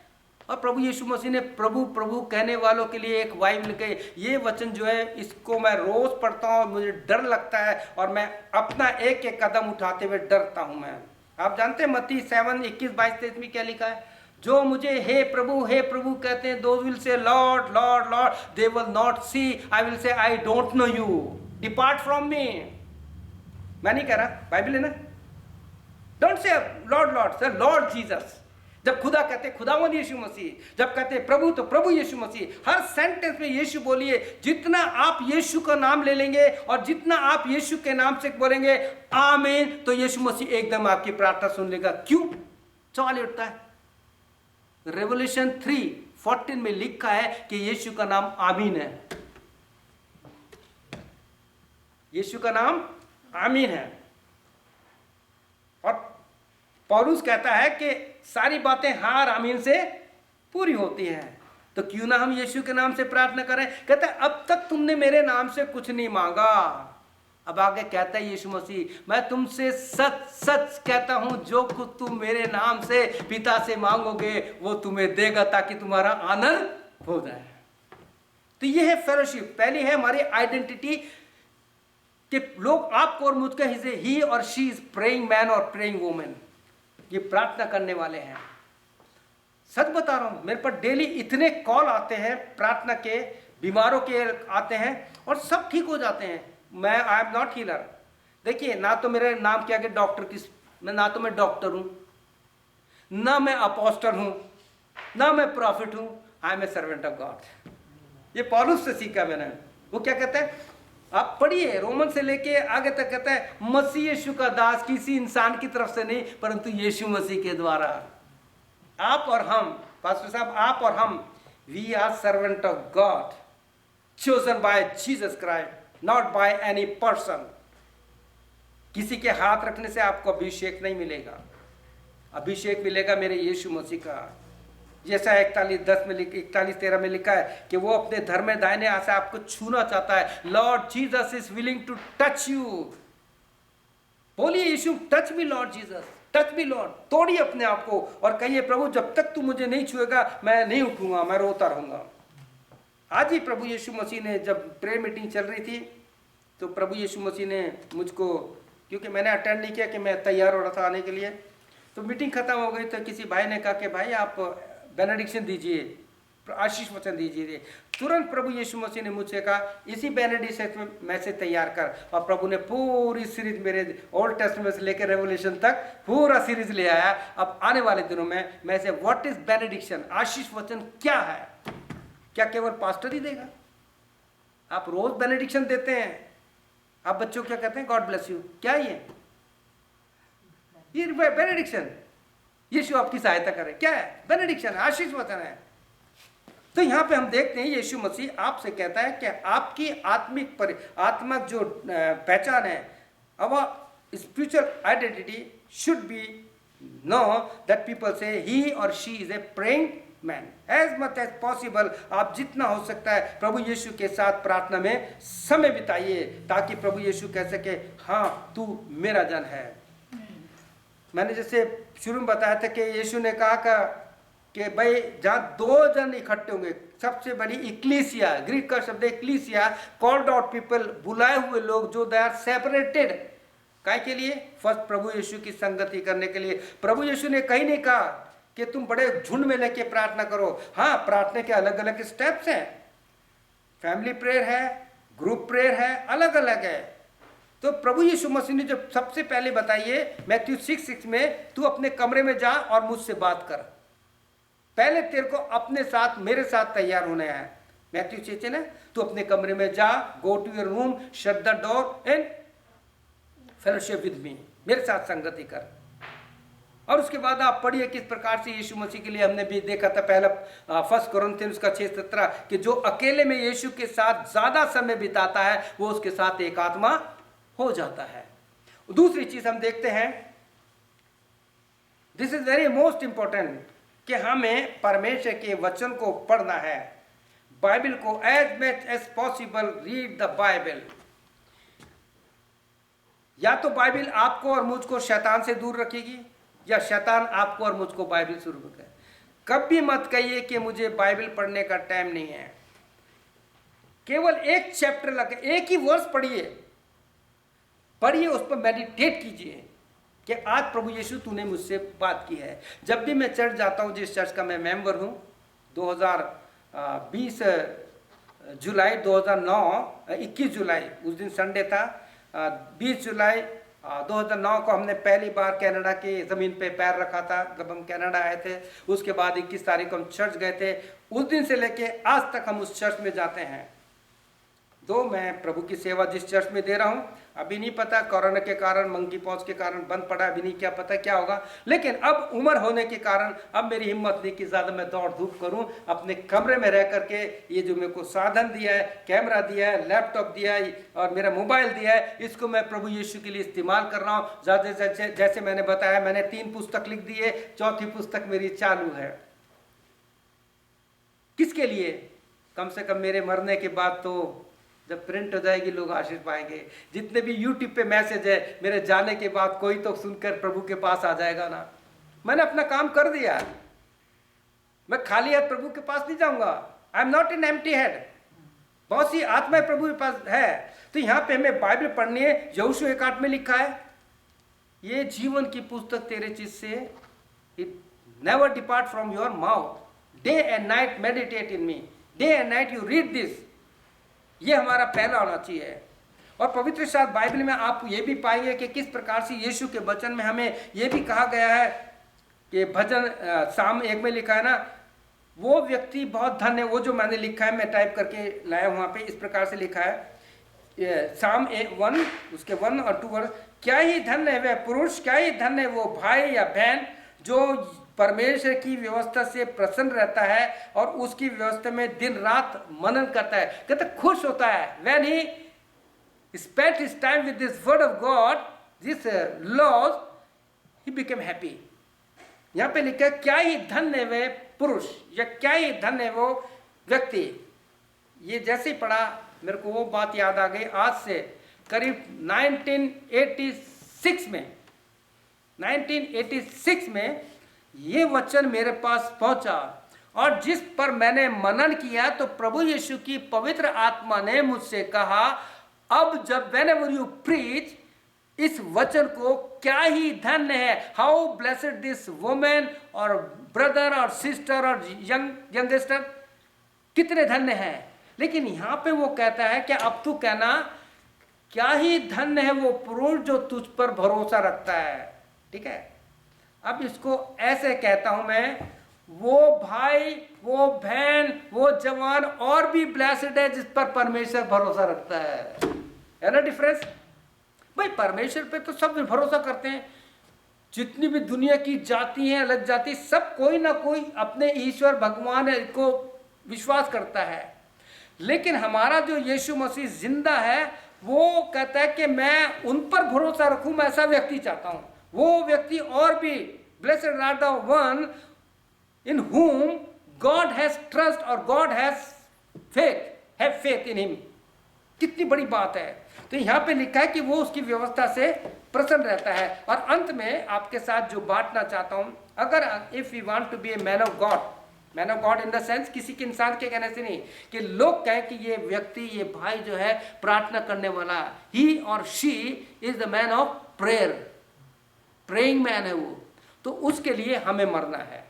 और प्रभु यीशु मसीह ने प्रभु प्रभु कहने वालों के लिए एक बाइबल के ये वचन जो है, इसको मैं रोज पढ़ता हूँ, मुझे डर लगता है और मैं अपना एक एक कदम उठाते हुए डरता हूँ मैं। आप जानते हैं मत्ती 7:21-22-23 में क्या लिखा है? जो मुझे हे प्रभु कहते हैं, those will say Lord Lord Lord, they will not see, I will say I don't know you, depart from me. मैं नहीं कह रहा, बाइबल है ना। Don't say Lord Lord, sir Lord Jesus. जब खुदा कहते हैं खुदावंद यीशु मसीह, जब कहते हैं प्रभु तो प्रभु यीशु मसीह। हर सेंटेंस में यीशु बोलिए। जितना आप यीशु का नाम ले लेंगे और जितना आप यीशु के नाम से बोलेंगे आमीन, तो यीशु मसीह एकदम आपकी प्रार्थना सुन लेगा। क्यों? सवाल उठता है। रेवल्यूशन 3:14 में लिखा है कि यीशु का नाम आमीन है। यीशु का नाम आमीन है। और पौलुस कहता है कि सारी बातें हाँ और आमीन से पूरी होती हैं। तो क्यों ना हम यीशु के नाम से प्रार्थना करें। कहता है अब तक तुमने मेरे नाम से कुछ नहीं मांगा। अब आगे कहता है यीशु मसीह, मैं तुमसे सच सच कहता हूं, जो कुछ तुम मेरे नाम से पिता से मांगोगे वो तुम्हें देगा, ताकि तुम्हारा आनंद हो जाए। तो ये है फेलोशिप। पहली है हमारी आइडेंटिटी कि लोग आपको और मुझको ही और शी इज प्रेइंग मैन और प्रेइंग वुमेन, ये प्रार्थना करने वाले हैं। सच बता रहा हूं, मेरे पर डेली इतने कॉल आते हैं प्रार्थना के, बीमारों के आते हैं और सब ठीक हो जाते हैं। मैं आई एम नॉट हीलर। देखिए ना तो मेरे नाम के आगे डॉक्टर की, ना तो मैं डॉक्टर हूं, ना मैं अपोस्टल हूं, ना मैं प्रॉफिट हूं। I am a servant of God. ये पौलुस से सीखा मैंने। वो क्या कहते हैं, आप पढ़िए, रोमन से लेके आगे तक कहता है मसीह यीशु का दास किसी इंसान की तरफ से नहीं परंतु यीशु मसीह के द्वारा। आप और हम, पास्टर साहब, आप और हम, we are servant of God, chosen by Jesus Christ, not by any person. किसी के हाथ रखने से आपको अभिषेक नहीं मिलेगा, अभिषेक मिलेगा मेरे यीशु मसीह का। जैसा 41:13 में लिखा है कि वो अपने धर्म में दाहिने हाथ से आपको छूना चाहता है। Lord Jesus is willing to touch you. बोलिए यीशु, touch me Lord Jesus, touch me Lord. तोड़िए अपने आप को और कहिए प्रभु जब तक तू मुझे नहीं छुएगा मैं नहीं उठूंगा, मैं रोता रहूंगा। आज ही प्रभु यीशु मसीह ने, जब प्रेयर मीटिंग चल रही थी तो प्रभु यीशु मसीह ने मुझको, क्योंकि मैंने अटेंड नहीं किया कि मैं तैयार हो रहा था आने के लिए, तो मीटिंग खत्म हो गई तो किसी भाई ने कहा कि भाई आप बेनेडिक्शन दीजिए, आशीष वचन दीजिए। तुरंत प्रभु यीशु मसीह ने मुझसे कहा इसी बेनेडिक्शन में से तैयार कर, और प्रभु ने पूरी सीरीज मेरे ओल्ड टेस्टामेंट से लेकर रेवोल्यूशन तक पूरा सीरीज ले आया। अब आने वाले दिनों में मैं से व्हाट इज बेनेडिक्शन, आशीष वचन क्या है। क्या केवल पास्टर ही देगा? आप रोज बेनेडिक्शन देते हैं, आप बच्चों क्या कहते हैं, गॉड ब्लेस यू, क्या ये बेनेडिक्शन, यीशु आपकी सहायता करे, क्या है? बेनेडिक्शन, आशीष वचन है। तो यहां पे हम देखते हैं यीशु मसीह आपसे कहता है कि आपकी आत्मिक जो पहचान है, our spiritual identity should be know that people say ही और she is a praying man. As much as possible आप जितना हो सकता है प्रभु यीशु के साथ प्रार्थना में समय बिताइए, ताकि प्रभु यीशु कह सके हाँ तू मेरा जन है। मैंने जैसे शुरू में बताया था कि यीशु ने कहा कि भाई जहाँ 2 जन इकट्ठे होंगे, सबसे बड़ी इक्लीसिया, ग्रीक का शब्द इक्लीसिया, कॉल्ड आउट पीपल, बुलाए हुए लोग जो दे आर सेपरेटेड, काय के लिए? फर्स्ट प्रभु यीशु की संगति करने के लिए। प्रभु यीशु ने कहीं नहीं कहा कि तुम बड़े झुंड में लेके प्रार्थना करो। हाँ, प्रार्थना के अलग अलग स्टेप्स हैं, फैमिली प्रेयर है, ग्रुप प्रेयर है, अलग अलग है। तो प्रभु यीशु मसीह ने जब सबसे पहले बताइए मैथ्यू 6:6 में, तू अपने कमरे में जा और मुझसे बात कर। पहले तेरे को अपने साथ, मेरे साथ तैयार होना है। मैथ्यू 6 ने, तू अपने कमरे में जा, go to your room, shut the door and fellowship with me, मेरे साथ संगति कर। और उसके बाद आप पढ़िए किस प्रकार से यीशु मसीह के लिए हमने भी देखा था पहला 1 कोरिन्थियंस 6:17 कि जो अकेले में यीशु के साथ ज्यादा समय बिताता है वो उसके साथ एक आत्मा हो जाता है। दूसरी चीज हम देखते हैं, this is very most important, कि हमें परमेश्वर के वचन को पढ़ना है, बाइबल को as much as possible read the Bible. या तो बाइबल आपको और मुझको शैतान से दूर रखेगी, या शैतान आपको और मुझको बाइबल से दूर रखेगा। कभी मत कहिए कि मुझे बाइबल पढ़ने का टाइम नहीं है। केवल एक चैप्टर लगे, एक ही वर्स पढ़िए, उस पर मेडिटेट कीजिए कि आज प्रभु यीशु तूने मुझसे बात की है। जब भी मैं चर्च जाता हूँ, जिस चर्च का मैं मेंबर हूँ, 2020 जुलाई 2009, 21 जुलाई उस दिन संडे था, 20 जुलाई 2009 को हमने पहली बार कनाडा की ज़मीन पे पैर रखा था। जब हम कनाडा आए थे उसके बाद 21 तारीख को हम चर्च गए थे। उस दिन से लेके आज तक हम उस चर्च में जाते हैं। मैं प्रभु की सेवा जिस चर्च में दे रहा हूँ, अभी नहीं पता कोरोना के कारण, मंकी पॉक्स के कारण बंद पड़ा, अभी नहीं क्या पता क्या होगा, लेकिन अब उम्र होने के कारण अब मेरी हिम्मत नहीं कि ज़्यादा मैं दौड़ धूप करूँ। अपने कमरे में रह करके ये जो मेरे को साधन दिया है, कैमरा दिया है, लैपटॉप दिया है और मेरा मोबाइल दिया है, इसको मैं प्रभु यीशु के लिए इस्तेमाल कर रहा हूँ। जैसे मैंने बताया, मैंने 3 पुस्तक लिख दी है, 4थी पुस्तक मेरी चालू है। किसके लिए? कम से कम मेरे मरने के बाद तो जब प्रिंट हो जाएगी लोग आशीष पाएंगे। जितने भी यूट्यूब पे मैसेज है, मेरे जाने के बाद कोई तो सुनकर प्रभु के पास आ जाएगा ना। मैंने अपना काम कर दिया, मैं खाली हाथ प्रभु के पास नहीं जाऊंगा। I am not an empty head. बहुत सी आत्माएं प्रभु के पास है। तो यहाँ पे हमें बाइबल पढ़नी है। यहोशू 1:8 में लिखा है, ये जीवन की पुस्तक तेरे चित्त से, it never depart from your mouth, day and night meditate in me, day and night you read this. ये हमारा पहला होना चाहिए। और पवित्र शास्त्र बाइबल में आप ये भी पाएंगे कि किस प्रकार से यीशु के वचन में हमें ये भी कहा गया है कि भजन साम 1 में लिखा है ना, वो व्यक्ति बहुत धन्य है। वो जो मैंने लिखा है, मैं टाइप करके लाया हूँ वहाँ पे, इस प्रकार से लिखा है, साम 1 उसके 1 और 2 वर्ष, क्या ही धन्य है वह पुरुष, क्या ही धन्य है वो भाई या बहन जो परमेश्वर की व्यवस्था से प्रसन्न रहता है और उसकी व्यवस्था में दिन रात मनन करता है। कहते खुश होता है। when he spent his time with this word of God, this laws, he became happy। यहाँ पे लिखा है क्या ही धन्य है वह पुरुष या क्या ही धन्य है वो व्यक्ति। ये जैसे ही पढ़ा मेरे को वो बात याद आ गई। आज से करीब 1986 में ये वचन मेरे पास पहुंचा और जिस पर मैंने मनन किया तो प्रभु यीशु की पवित्र आत्मा ने मुझसे कहा, अब जब whenever you preach इस वचन को क्या ही धन्य है, हाउ ब्लेसेड दिस वुमेन और ब्रदर और सिस्टर और यंगस्टर, कितने धन्य है। लेकिन यहां पे वो कहता है कि अब तू कहना क्या ही धन्य है वो पुरुष जो तुझ पर भरोसा रखता है। ठीक है, अब इसको ऐसे कहता हूं मैं, वो भाई वो बहन वो जवान और भी ब्लेस्ड है जिस पर परमेश्वर भरोसा रखता है ना डिफरेंस। भाई परमेश्वर पे तो सब भरोसा करते हैं, जितनी भी दुनिया की जाति हैं अलग जाति, सब कोई ना कोई अपने ईश्वर भगवान को विश्वास करता है। लेकिन हमारा जो यीशु मसीह जिंदा है वो कहता है कि मैं उन पर भरोसा रखूं, मैं ऐसा व्यक्ति चाहता हूं। वो व्यक्ति और भी blessed are the one in whom God has trust और God has faith, have faith in him। कितनी बड़ी बात है। तो यहाँ पे लिखा है कि वो उसकी व्यवस्था से प्रसन्न रहता है। और अंत में आपके साथ जो बांटना चाहता हूं, अगर if you want to be a man of God in the sense किसी के इंसान के कहने से नहीं कि लोग कहें कि ये व्यक्ति ये भाई जो है प्रार्थना करने वाला, ही और she is the man of prayer, praying man है वो, तो उसके लिए हमें मरना है,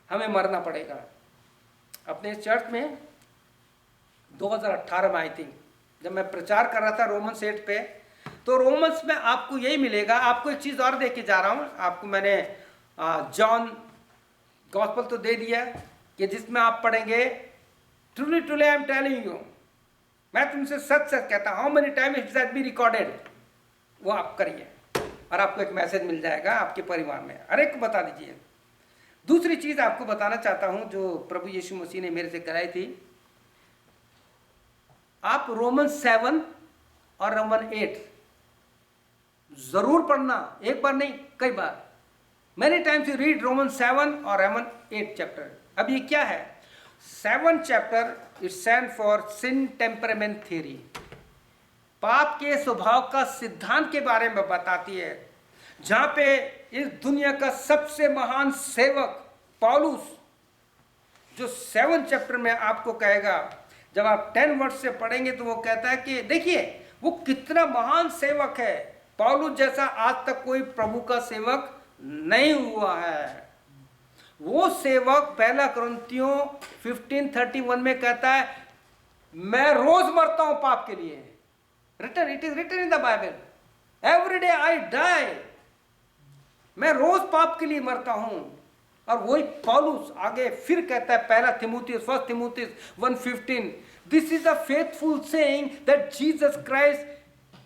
हमें मरना पड़ेगा। अपने चर्च में 2018 में आई थिंक जब मैं प्रचार कर रहा था रोमन्स 8 पे, तो रोमन्स में आपको यही मिलेगा। आपको एक चीज और दे के जा रहा हूं, आपको मैंने जॉन गॉस्पेल तो दे दिया कि जिसमें आप पढ़ेंगे truly truly I am telling you, मैं तुमसे सच सच कहता हूं, how many time it has be recorded, वो आप करिए और आपको एक मैसेज मिल जाएगा आपके परिवार में, हर एक को बता दीजिए। दूसरी चीज आपको बताना चाहता हूं जो प्रभु यीशु मसीह ने मेरे से कराई थी, आप रोमन 7 और रोमन 8 जरूर पढ़ना, एक बार नहीं कई बार। Many times you read Roman 7 और रोमन 8 चैप्टर। अब ये क्या है? 7 chapter it stand for sin temperament theory, पाप के स्वभाव का सिद्धांत के बारे में बताती है, जहां पे इस दुनिया का सबसे महान सेवक पौलुस जो 7 चैप्टर में आपको कहेगा, जब आप 10 वर्ष से पढ़ेंगे तो वो कहता है कि देखिए वो कितना महान सेवक है, पौलुस जैसा आज तक कोई प्रभु का सेवक नहीं हुआ है। वो सेवक पहला कुरिन्थियों 15:31 में कहता है मैं रोज मरता हूं पाप के लिए, written it is written in the Bible, every day I die, मैं रोज पाप के लिए मरता हूं। और वही पौलुस आगे फिर कहता है पहला थिमुथियुस 1 थिमुथियुस 1:15, this is a faithful saying that Jesus Christ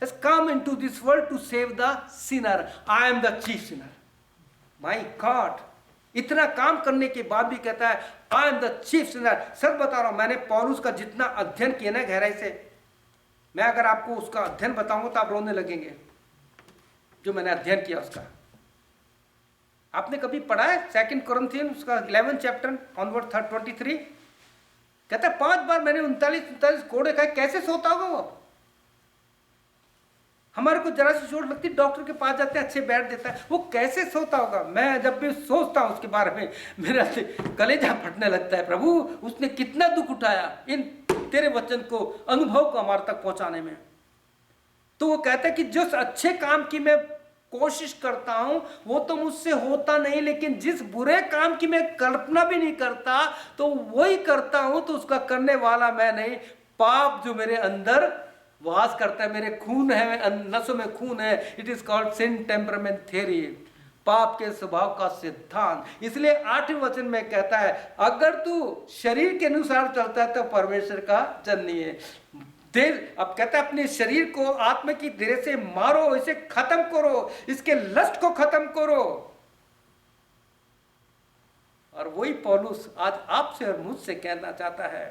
has come into this world to save the sinner, I am the chief sinner. My God, इतना काम करने के बाद भी कहता है I am the chief sinner. Sir बता रहा हूं, मैंने पौलुस का जितना अध्ययन किया ना गहराई से, मैं अगर आपको उसका अध्ययन बताऊंगा तो आप रोने लगेंगे, जो मैंने अध्ययन किया उसका। आपने कभी पढ़ा है 2 कुरिन्थियन उसका 11 चैप्टर ऑनवर्ड 23? कहता है 5 बार मैंने 39 कोड़े खाए, कैसे सोता होगा वो। हमारे को जरा सी चोट लगती डॉक्टर के पास जाते हैं, अच्छे बैठ देता है, वो कैसे सोता होगा। मैं जब भी सोचता हूं उसके बारे में मेरा कलेजा फटने लगता है, प्रभु उसने कितना दुख उठाया इन तेरे वचन को, अनुभव को हमारे तक पहुंचाने में। तो वो कहता है कि जिस अच्छे काम की मैं कोशिश करता हूं वो तो मुझसे होता नहीं, लेकिन जिस बुरे काम की मैं कल्पना भी नहीं करता तो वही करता हूं, तो उसका करने वाला मैं नहीं, पाप जो मेरे अंदर वास करता है, मेरे खून है, नसों में खून है। It is called sin temperament theory, पाप के स्वभाव का सिद्धांत। इसलिए 8वें वचन में कहता है अगर तू शरीर के अनुसार चलता है तो परमेश्वर का जन नहीं है। देर अब कहता है अपने शरीर को आत्मा की धीरे से मारो, इसे खत्म करो, इसके लस्ट को खत्म करो। और वही पौलुस आज आपसे और मुझसे कहना चाहता है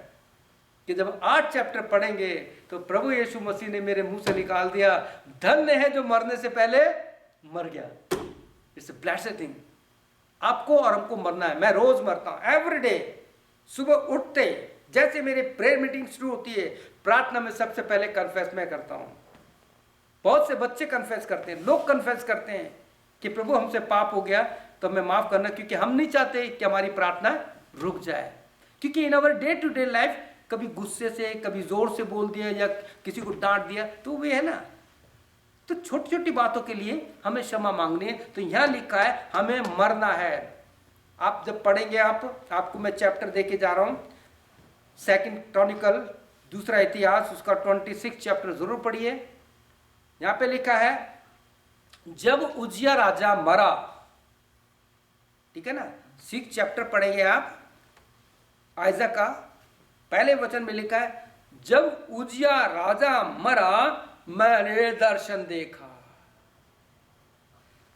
कि जब 8 चैप्टर पढ़ेंगे तो प्रभु यीशु मसीह ने मेरे मुंह से निकाल दिया, धन्य है जो मरने से पहले मर गया। It's a blessed thing. आपको और हमको मरना है। मैं रोज मरता हूं, एवरी डे। सुबह उठते जैसे मेरी प्रेयर मीटिंग शुरू होती है, प्रार्थना में सबसे पहले कन्फेस मैं करता हूं। बहुत से बच्चे कन्फेस करते हैं, लोग कन्फेस करते हैं कि प्रभु हमसे पाप हो गया तो हमें माफ करना, क्योंकि हम नहीं चाहते कि हमारी प्रार्थना रुक जाए। क्योंकि in our day to day life कभी गुस्से से, कभी जोर से बोल दिया या किसी को डांट दिया, तो वे है ना, तो छोटी छोटी बातों के लिए हमें क्षमा मांगनी है। तो यहां लिखा है हमें मरना है। आप जब पढ़ेंगे, आपको मैं चैप्टर देके जा रहा हूं, 2 क्रॉनिकल, दूसरा इतिहास, उसका 26 चैप्टर जरूर पढ़िए। यहां पे लिखा है जब उजिया राजा मरा, ठीक है ना, 6 चैप्टर पढ़ेंगे आप, आइजा का पहले वचन में लिखा है जब उजिया राजा मरा मैंने दर्शन देखा।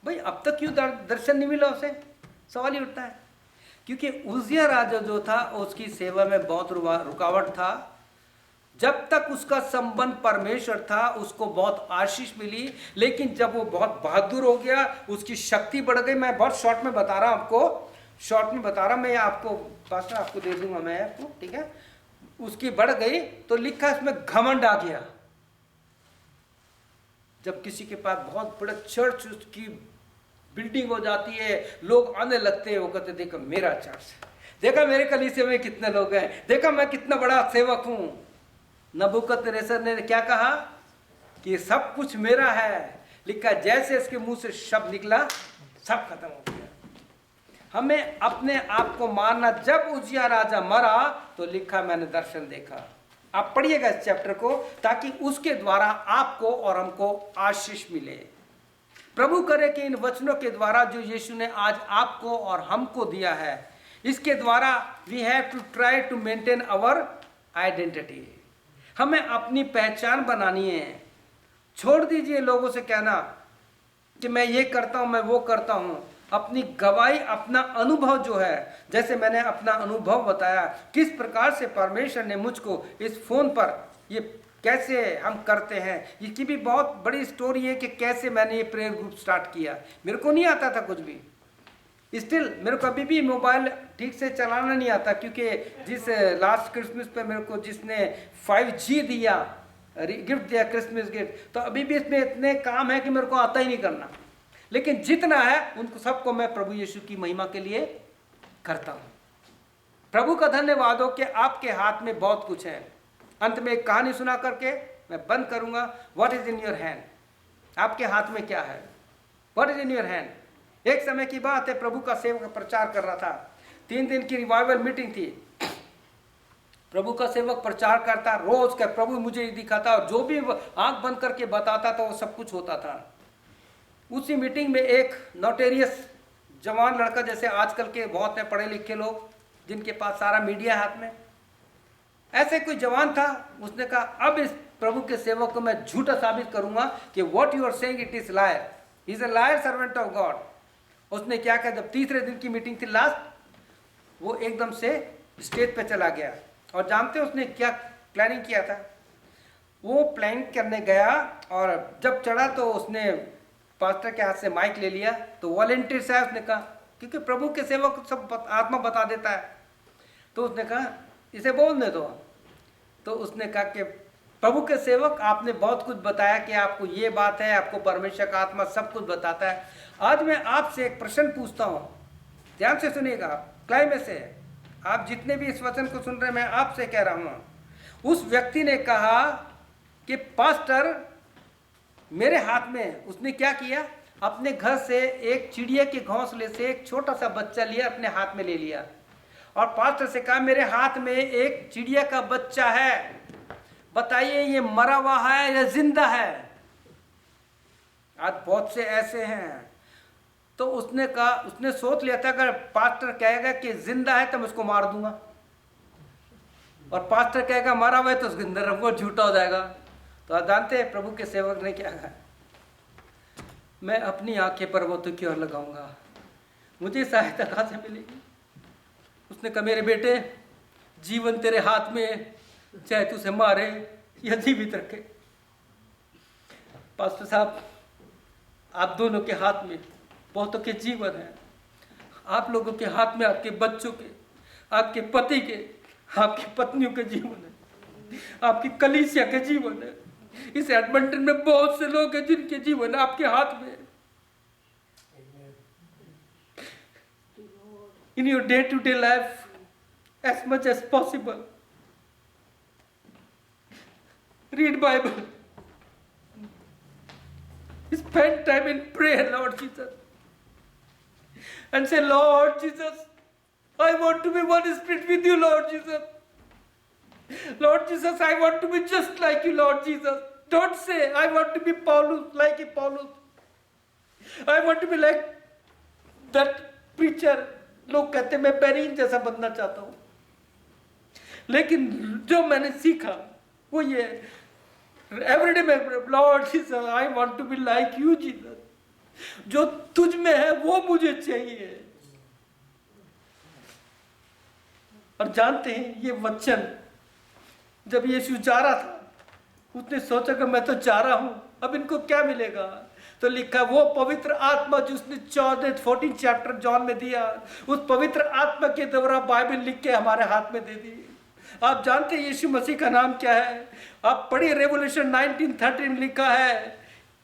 भाई अब तक क्यों दर्शन नहीं मिला उसे? सवाल ही उठता है। क्योंकि उजिया राजा जो था उसकी सेवा में बहुत रुकावट था। जब तक उसका संबंध परमेश्वर था उसको बहुत आशीष मिली, लेकिन जब वो बहुत बहादुर हो गया, उसकी शक्ति बढ़ गई। मैं बहुत शॉर्ट में बता रहा हूं आपको, शॉर्ट में बता रहा हूं मैं, आपको पास्टर आपको दे दूंगा मैं आपको, ठीक है। उसकी बढ़ गई तो लिखा इसमें घमंड आ गया। जब किसी के पास बहुत बड़ा चर्च, उसकी बिल्डिंग हो जाती है, लोग आने लगते हैं, वो कहते देखो मेरा चर्च, देखा मेरे कलीसिया में कितने लोग हैं, देखा मैं कितना बड़ा सेवक हूं। नबूकदनेस्सर ने क्या कहा कि सब कुछ मेरा है। लिखा जैसे इसके मुंह से शब्द निकला सब खत्म हो गया। हमें अपने आप को मारना। जब उजिया राजा मरा तो लिखा मैंने दर्शन देखा। आप पढ़िएगा इस चैप्टर को, ताकि उसके द्वारा आपको और हमको आशीष मिले। प्रभु करे कि इन वचनों के द्वारा जो यीशु ने आज आपको और हमको दिया है, इसके द्वारा we have to try to maintain our identity. हमें अपनी पहचान बनानी है। छोड़ दीजिए लोगों से कहना कि मैं ये करता हूं, मैं वो करता हूं। अपनी गवाही, अपना अनुभव जो है, जैसे मैंने अपना अनुभव बताया किस प्रकार से परमेश्वर ने मुझको इस फोन पर, ये कैसे हम करते हैं, इसकी भी बहुत बड़ी स्टोरी है कि कैसे मैंने ये प्रेयर ग्रुप स्टार्ट किया। मेरे को नहीं आता था कुछ भी, स्टिल मेरे को अभी भी मोबाइल ठीक से चलाना नहीं आता, क्योंकि जिस लास्ट क्रिसमस पे मेरे को जिसने 5G दिया, गिफ्ट दिया, क्रिसमस गिफ्ट, तो अभी भी इसमें इतने काम है कि मेरे को आता ही नहीं करना। लेकिन जितना है उनको सबको मैं प्रभु यीशु की महिमा के लिए करता हूं। प्रभु का धन्यवाद हो कि आपके हाथ में बहुत कुछ है। अंत में एक कहानी सुना करके मैं बंद करूंगा। What is in your hand? आपके हाथ में क्या है? What is in your hand? एक समय की बात है, प्रभु का सेवक प्रचार कर रहा था। 3 दिन की रिवाइवल मीटिंग थी। प्रभु का सेवक प्रचार करता, रोज का प्रभु मुझे दिखाता, और जो भी आंख बंद करके बताता था वो सब कुछ होता था। उसी मीटिंग में एक नोटेरियस जवान लड़का, जैसे आजकल के बहुत है पढ़े लिखे लोग जिनके पास सारा मीडिया हाथ में, ऐसे कोई जवान था। उसने कहा अब इस प्रभु के सेवक को मैं झूठा साबित करूंगा कि what you are saying it is liar, he is a liar servant of God. उसने क्या किया, जब तीसरे दिन की मीटिंग थी लास्ट, वो एकदम से स्टेज पे चला गया। और जानते हैं उसने क्या प्लानिंग किया था? वो प्लानिंग करने गया और जब चढ़ा तो उसने पास्टर के हाथ से माइक ले लिया। तो वॉलंटियर साहब उसने कहा, क्योंकि प्रभु के सेवक को सब आत्मा बता देता है, तो उसने कहा इसे बोलने दो। तो उसने कहा कि प्रभु के सेवक आपने बहुत कुछ बताया कि आपको ये बात है, आपको परमेश्वर का आत्मा सब कुछ बताता है। आज मैं आपसे एक प्रश्न पूछता हूँ, ध्यान से सुनिएगा, क्लाइमेक्स है। आप जितने भी इस वचन को सुन रहे हैं मैं आपसे कह रहा हूँ। उस व्यक्ति ने कहा कि पास्टर मेरे हाथ में, उसने क्या किया, अपने घर से एक चिड़िया के घोंसले से एक छोटा सा बच्चा लिया, अपने हाथ में ले लिया और पास्टर से कहा मेरे हाथ में एक चिड़िया का बच्चा है, बताइए ये मरा हुआ है या जिंदा है। आज बहुत से ऐसे हैं। तो उसने कहा, उसने सोच लिया था अगर पास्टर कहेगा कि जिंदा है तो मैं उसको मार दूंगा। और पास्टर कहेगा मारा हुआ है तो उसके अंदर वो झूठा हो जाएगा। तो आप जानते हैं प्रभु के सेवक ने क्या कहा, मैं अपनी आंखें पर्वतों की ओर लगाऊंगा, मुझे सहायता कहाँ से मिलेगी। उसने कहा मेरे बेटे जीवन तेरे हाथ में है, चाहे तू उसे मारे या जीवित रखे। पास्टर साहब आप दोनों के हाथ में बहुतों के जीवन है, आप लोगों के हाथ में आपके बच्चों के, आपके पति के, आपकी पत्नियों के जीवन है, आपकी कलीसिया के जीवन है। इस एडमंटन में बहुत से लोग हैं जिनके जीवन आपके हाथ में। In your day-to-day life, as much as possible, read Bible, spend time in prayer, Lord Jesus, and say, Lord Jesus, I want to be one spirit with you, Lord Jesus. Lord Jesus, I want to be just like you, Lord Jesus. Don't say, I want to be Paulus, like a Paulus. I want to be like that preacher. लोग कहते मैं बेरीन जैसा बनना चाहता हूँ, लेकिन जो मैंने सीखा वो ये एवरीडे में, Lord Jesus I want to be like you Jesus, जो तुझ में है वो मुझे चाहिए। और जानते हैं ये वचन जब यीशु जा रहा था, उसने सोचा कि मैं तो जा रहा हूं, अब इनको क्या मिलेगा। तो लिखा वो पवित्र आत्मा जो उसने 14 चैप्टर जॉन में दिया, उस पवित्र आत्मा के द्वारा बाइबल लिख के हमारे हाथ में दे दी। आप जानते हैं यीशु मसीह का नाम क्या है? आप पढ़िए रेवोल्यूशन 19:13 लिखा है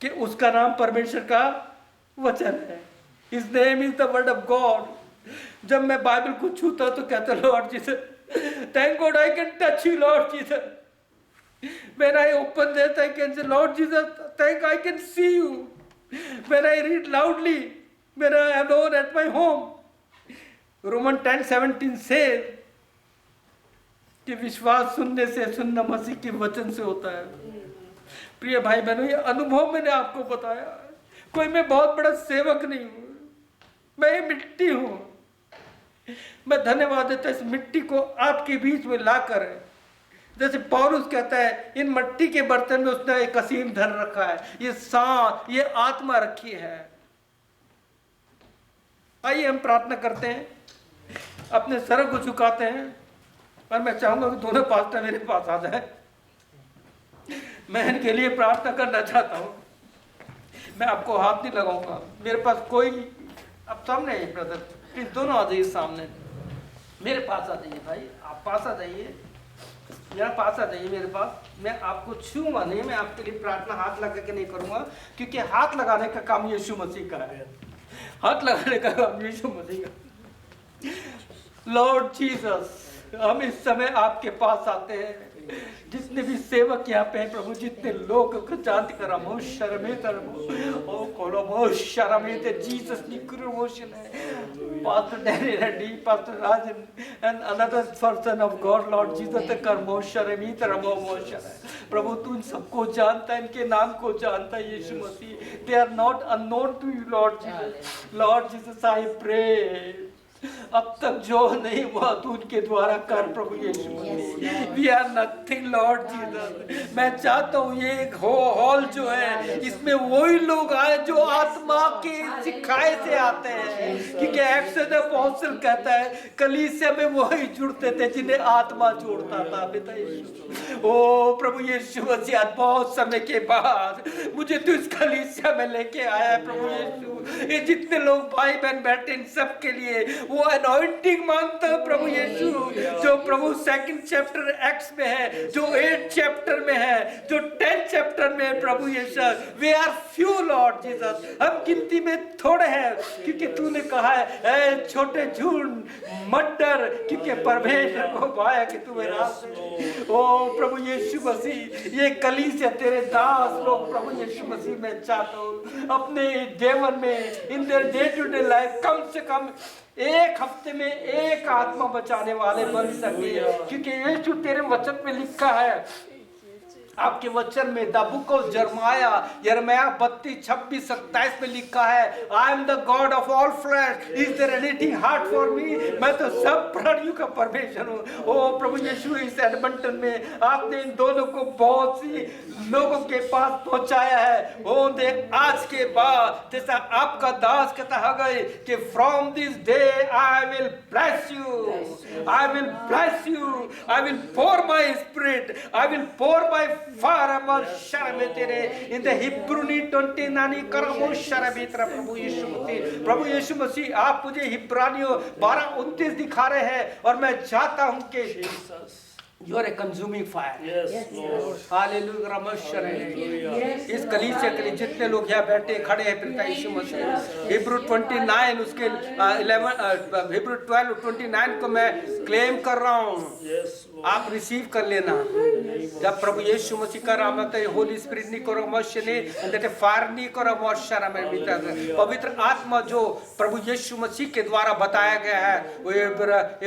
कि उसका नाम परमेश्वर का वचन है। His name is the word of God. जब मैं बाइबल को छूता तो कहता Lord Jesus, thank God I can touch you lord Jesus. When I open this, I can say, Lord Jesus, thank I can see you. When I read loudly, when I am alone at my home, Romans 10:17 says कि विश्वास सुनने से, सुनना मसीह के वचन से होता है। प्रिय भाई बहनों, ये अनुभव मैंने आपको बताया। कोई मैं बहुत बड़ा सेवक नहीं हूँ, मैं ये मिट्टी हूँ। मैं धन्यवाद देता इस मिट्टी को आपके बीच में लाकर, जैसे पौलुस कहता है इन मिट्टी के बर्तन में उसने एक असीम धन रखा है, ये सांस, ये आत्मा रखी है। आइए हम प्रार्थना करते हैं, अपने सर को झुकाते हैं, और मैं चाहूंगा कि दोनों पास्टर मेरे पास आ जाए। मैं इनके लिए प्रार्थना करना चाहता हूँ। मैं आपको हाथ नहीं लगाऊंगा, मेरे पास कोई, आप सामने है ब्रदर, प्लीज दोनों आ जाइए सामने, मेरे पास आ जाइए भाई, आप पास आ जाइए, मेरा पास आ जाइए मेरे पास। मैं आपको छूंगा नहीं, मैं आपके लिए प्रार्थना हाथ लगा के नहीं करूंगा, क्योंकि हाथ लगाने का काम यीशु मसीह का है। हाथ लगाने का काम यीशु मसीह का। लॉर्ड जीसस, हम इस समय आपके पास आते हैं, जितने भी सेवक यहाँ पे हैं प्रभु, जितने लोग जानते करमो शर्मे तरमो ओ कोलोमो शर्मे ते जीसस निकुरमोशन है, Pastor Danny Reddy, Pastor Rajan, and another person of God, Lord Jesus, the करमो शर्मे तरमो मोशन है। प्रभु तू इन सबको जानता है, इनके नाम को जानता है यीशु मसीह। They are not unknown to you, Lord Jesus. Lord Jesus, I pray, अब तक जो नहीं हुआ तू उनके द्वारा कर प्रभु यीशु मसीह। We are nothing Lord Jesus. मैं चाहता हूँ ये एक हॉल जो है, इसमें वही लोग आए जो आत्मा के सिखाए से आते हैं, क्योंकि एक्ट्स ऑफ द अपोस्टल कहता है कलीसिया में वही जुड़ते थे जिन्हें आत्मा जोड़ता था। पिता यीशु, ओ प्रभु यीशु मसीह, बहुत समय के बाद मुझे तू इस कलीसिया में लेके आया प्रभु यीशु। ये जितने लोग भाई बहन बैठे इन सबके लिए वो अनॉइंटिंग मांगता है प्रभु यीशु, जो प्रभु 2 चैप्टर एक्ट्स में है, जो 8 चैप्टर में है, जो 10 चैप्टर में है प्रभु यीशु। We are few Lord Jesus, हम गिनती में थोड़े हैं, क्योंकि तूने कहा है छोटे झुंड मत डर, क्योंकि परमेश्वर को पाया कि तू मेरा। ओ प्रभु यीशु मसीह, ये कलीसिया तेरे दास लोग प्रभु यीशु मसीह में चाहता हूँ अपने जीवन में, in their day to day life, कम से कम एक हफ्ते में एक आत्मा बचाने वाले बन सके, क्योंकि यीशु तेरे वचन में लिखा है आपके वचन में द बुक ऑफ यिर्मयाह 32:26-27 में लिखा है, I am the God of all flesh, is there anything hard for me. मैं तो सब प्राणियों का परमेश्वर हूँ। ओ प्रभु यीशु, इस एडमंटन में आपने इन दोनों को बहुत सी लोगों के पास पहुंचाया है। ओ दे आज के बाद जैसा आपका दास कहता है कि from this day I will bless you, I will bless you, I will pour my spirit, I will pour my fire among शरमे तेरे इन द हिब्रूनी 29 करमो शरबीतरा। प्रभु यीशु मसीह आप मुझे हिब्रानियों 12:29 दिखा रहे हैं और मैं चाहता हूं कि You are a consuming fire. Yes, Lord. Hallelujah, Ramashwara। इस कलीसिया के लिए जितने लोग यहाँ बैठे खड़े हैं पिता यीशु मसीह, हिब्रू 29 उसके 11 हिब्रू 12:29 को मैं क्लेम कर रहा हूँ। Yes, Lord. आप रिसीव कर लेना। जब प्रभु यीशु मसीह का नाम आता है, होली स्पिरिट नहीं करो मशने अंदर फायर नहीं करो मशरा में भीतर पवित्र आत्मा जो प्रभु यीशु मसीह के द्वारा बताया गया है, वो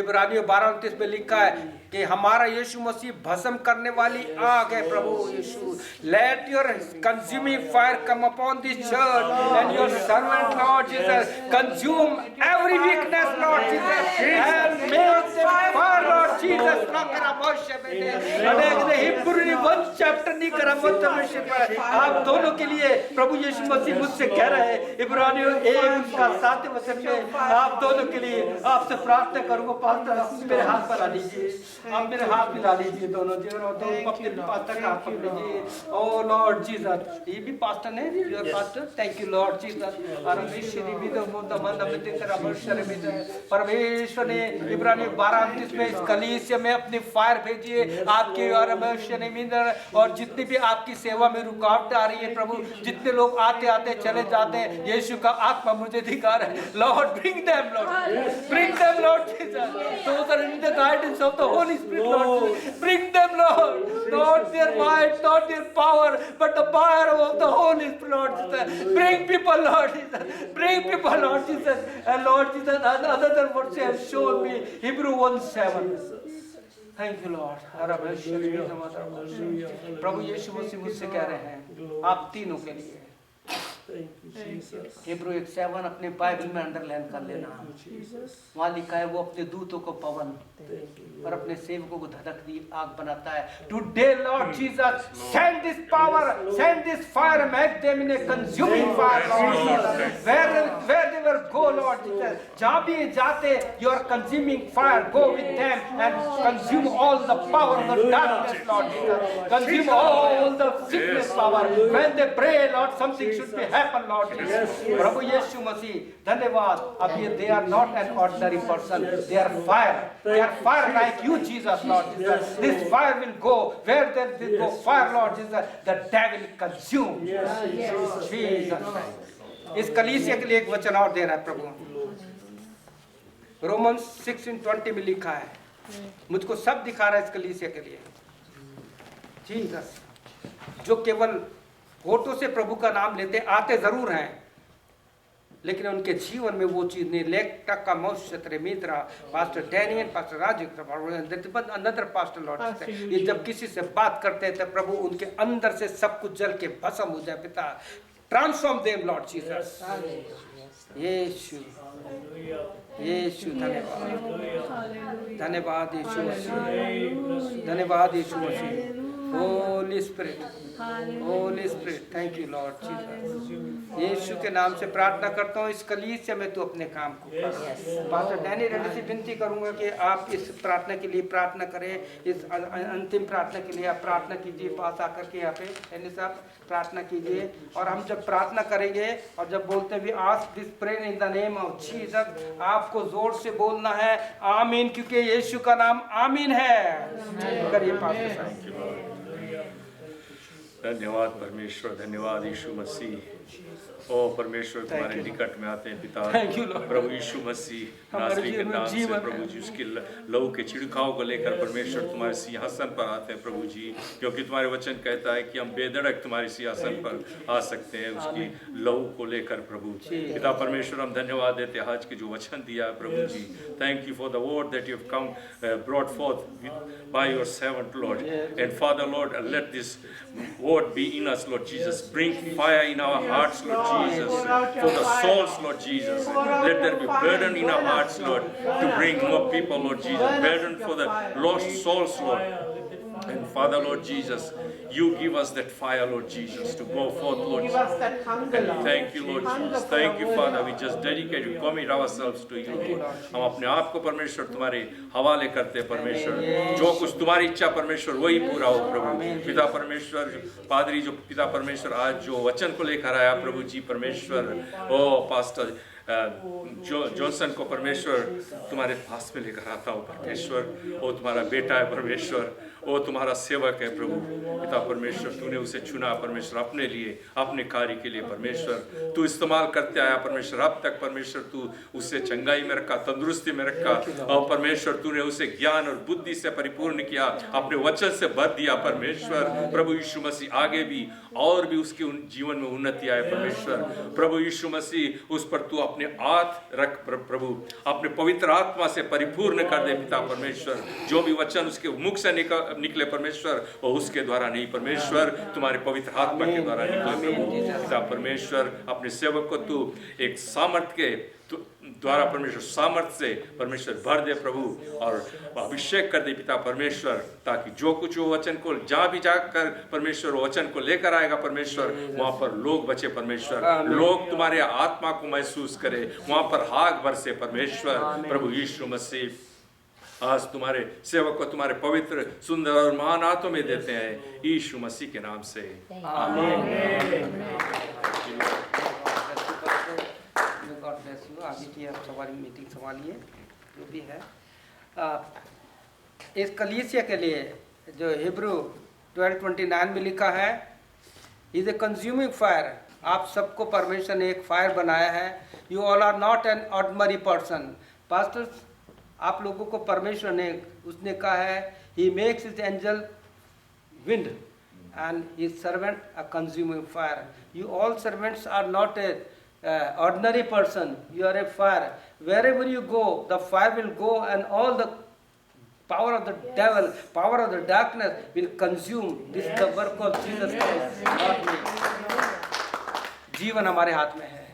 इब्रानियों 12:29 में लिखा है कि हमारा यीशु मसीह भस्म करने वाली आग है। प्रभु यीशु, let your consuming fire come upon this church and your servant Lord Jesus consume every weakness Lord Jesus and make them fire Lord Jesus not करा मौशे बेटे अनेक हिब्रू 1 चैप्टर नहीं करा मतलब आप दोनों के लिए प्रभु यीशु मसीह मुझसे कह रहे हैं इब्रानियों 1:7 वचन में आप दोनों के लिए आपसे प्रार्थना करूंगा। पास्टर मेरे हाथ पर ला लीजिए, आप मेरे हाथ मिला लीजिए दोनों अपने पास्टर का हाथ पकड़ लीजिए। ओ लॉर्ड जीसस, ये भी पास्टर ने, your pastor, thank you lord Jesus. परमेश्वर ने इब्रानियों 12:29 में इस कलीसिया में अपनी फायर भेजिए आपके और जितनी भी आपकी सेवा में रुकावट आ रही है प्रभु, जितने लोग आते आते चले जाते हैं, यीशु का आत्मा मुझे दिखा रहा है। Lord bring them Lord, bring them lord Jesus, those are in the guidance of the Holy Spirit, Lord. Bring them, Lord. Not their might, not their power, but the power of the Holy Spirit, Lord Jesus. Bring people, Lord Jesus. Bring people, Lord Jesus. And Lord Jesus, another words you have shown me, Hebrew 1:7. Thank you, Lord. प्रभु यीशु मसीह मुझसे कह रहे हैं आप तीनों के लिए Hebrew 1:7 अपने बाइबल में अंडरलाइन कर लेना। वहाँ लिखा है वो अपने दूतों को पवन और अपने सेवकों को धधकती आग बनाता है। Today, Lord Jesus, send this power, send this fire, make them in a consuming fire, Lord Jesus. Wherever go, Lord Jesus, जहाँ भी जाते, your consuming fire go with them and consume all the power of the darkness, Lord Jesus. Consume all the sickness power. When they pray, Lord, something should be happen, Lord Jesus. प्रभु यीशु मसीह धन्यवाद। अब ये they are not an ordinary person, they are fire. They are fire like you, Jesus, Lord Jesus. This fire will go where there will go fire, Lord Jesus. The devil consume. Jesus. इस कलीसिया के लिए एक वचन और दे रहा है प्रभु। Romans 16:20 में लिखा है, मुझको सब दिखा रहा है इस कलीसिया के लिए। जीसस जो केवल होठों से प्रभु का नाम लेते आते जरूर हैं, लेकिन उनके जीवन में वो चीज नहीं। लेक टक का मौसत्र मित्रा pastor Daniel, pastor Raju, another pastor Lord, ये जब किसी से बात करते हैं तब प्रभु उनके अंदर से सब कुछ जल के भस्म हो जाए। पिता ट्रांसफॉर्म देम लॉर्ड जीसस। यीशु यीशु धन्यवाद, धन्यवाद यीशु मसीह, धन्यवाद यीशु मसीह। Holy spirit, holy spirit, thank you lord Jesus. यीशु के नाम से प्रार्थना करता हूँ इस कलीसिया में तू अपने काम को कर। पास्टर डैनी रेड्डी से विनती करूंगा कि आप इस प्रार्थना के लिए प्रार्थना करें, इस अंतिम प्रार्थना के लिए आप प्रार्थना कीजिए। पास आकर के यहाँ पे डैनी साहब प्रार्थना कीजिए। और हम जब प्रार्थना करेंगे और जब बोलते हैं ask this prayer in the name of Jesus, आपको जोर से बोलना है आमीन, क्योंकि यीशु का नाम आमीन है। करिए पास्टर साहब। धन्यवाद परमेश्वर, धन्यवाद यीशु मसीह। ओ परमेश्वर तुम्हारे निकट में आते हैं पिता। Thank you, Lord. प्रभु यीशु मसीह हमारे नासरी के जीवन में नाम से जीवन प्रभु है। जी उसके लहू के छिड़काव को लेकर परमेश्वर तुम्हारे सिंहासन पर आते हैं प्रभु जी, क्योंकि तुम्हारे वचन कहता है कि हम बेधड़क तुम्हारे सिंहासन पर आ सकते हैं उसकी लहू को लेकर प्रभु। पिता परमेश्वर हम धन्यवाद देते हैं आज के जो वचन दिया है प्रभु जी। Thank you for the word that you have come brought forth by your servant Lord, and Father Lord, let this word be in us Lord Jesus. Bring fire in our hearts Lord Jesus, for the souls Lord Jesus. Let there be burden in our hearts Lord, to bring more people Lord Jesus, burden for the lost souls Lord. And Father Lord Jesus, you give us that fire Lord Jesus to go forth Lord Give us that hunger, And Lord. thank you Lord Hunger Jesus, for thank you your Father, word, we just dedicate, we commit ourselves to you Lord. हम अपने आप को परमेश्वर तुम्हारे हवाले करते हैं परमेश्वर, जो कुछ तुम्हारी इच्छा परमेश्वर वही पूरा हो प्रभु। पिता परमेश्वर, पादरी जो पिता परमेश्वर आज जो वचन को लेकर आया प्रभु जी परमेश्वर, ओ पास्टर जॉनसन को परमेश्वर तुम्हारे पास में लेकर आता हूँ परमेश्वर। वो तुम्हारा बेटा है परमेश्वर, वो तुम्हारा सेवक है प्रभु। पिता परमेश्वर तूने उसे चुना परमेश्वर अपने लिए, अपने कार्य के लिए परमेश्वर। तू इस्तेमाल करते आया परमेश्वर, अब तक परमेश्वर तू उसे चंगाई में रखा, तंदुरुस्ती में रखा, और परमेश्वर तूने उसे ज्ञान और बुद्धि से परिपूर्ण किया, अपने वचन से भर दिया परमेश्वर। प्रभु यीशु मसीह आगे भी और भी उसके जीवन में उन्नति आए परमेश्वर। प्रभु यीशु मसीह उस पर तू अपने हाथ रख प्रभु, अपने पवित्र आत्मा से परिपूर्ण कर दे पिता परमेश्वर। जो भी वचन उसके मुख से निकले परमेश्वर, वो उसके द्वारा नहीं परमेश्वर, तुम्हारे पवित्र आत्मा के द्वारा निकले प्रभु। पिता परमेश्वर अपने सेवक को तू एक सामर्थ के द्वारा परमेश्वर, सामर्थ से परमेश्वर भर दे प्रभु, और अभिषेक कर दे पिता परमेश्वर, ताकि जो कुछ वो वचन को जहाँ भी जाकर परमेश्वर वो वचन को लेकर आएगा परमेश्वर, वहाँ पर लोग बचे परमेश्वर, लोग तुम्हारे आत्मा को महसूस करे, वहाँ पर हाथ बरसे परमेश्वर। प्रभु यीशु मसीह आज तुम्हारे सेवक को तुम्हारे पवित्र सुंदर और महान हाथों में देते हैं यीशु मसीह के नाम से, आमीन। God bless you. आगे की आप सवाल मीटिंग संभालिए जो भी है। इस कलीसिया के लिए जो हिब्रू 12:29 में लिखा है, इज ए कंज्यूमिंग फायर। आप सबको परमेश्वर ने एक फायर बनाया है। You all are not an ordinary person. Pastor आप लोगों को परमेश्वर ने उसने कहा है, he makes his angel wind and his servant a consuming fire. You all servants are not a ordinary person, you are a fire. Wherever you go, the fire will go, and all the power of the devil, power of the darkness will consume. This is the work of Jesus Christ, not me. जीवन हमारे हाथ में है।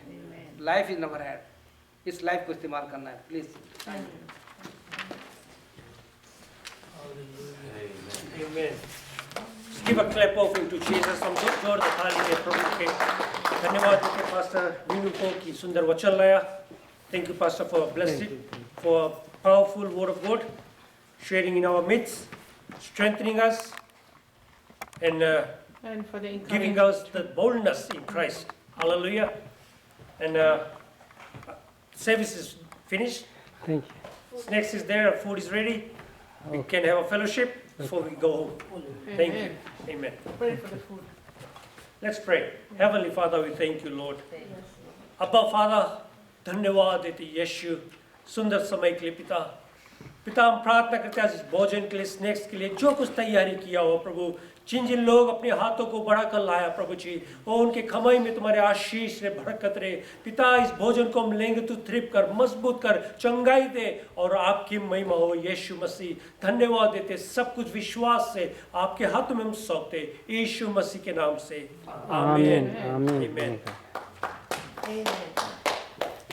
Life is नवर had. इस life को इस्तेमाल करना है please. Amen. Give a clap offering to Jesus. हम जोर से ताली दे प्रभु के। धन्यवाद देते पास्टर मीनू को कि सुंदर वचन लाया। Thank you pastor for blessing, for powerful word of God, sharing in our midst, strengthening us, and for the giving us the boldness in Christ. Hallelujah. And service is finished. Thank you। Snacks is there, food is ready. We can have a fellowship before we go home. Thank you. Amen. Pray for the food. Let's pray. Heavenly Father, we thank you, Lord. Abba Father, धन्यवाद देते यीशु सुंदर समय के लिए पिता। पिता हम प्रार्थना करते हैं आज इस भोजन के लिए, स्नैक्स के लिए जो कुछ तैयारी किया हो प्रभु, जिन जिन लोग अपने हाथों को बढ़ाकर लाया प्रभु जी, वो उनके कमाई में तुम्हारे आशीष रे बरकत रहे पिता। इस भोजन को हम लेंगे तो तृप्त कर, मजबूत कर, चंगाई दे और आपकी महिमा हो यीशु मसीह। धन्यवाद देते सब कुछ विश्वास से आपके हाथों में हम सौंपते यीशु मसीह के नाम से, आमीन। आमीन। Amen.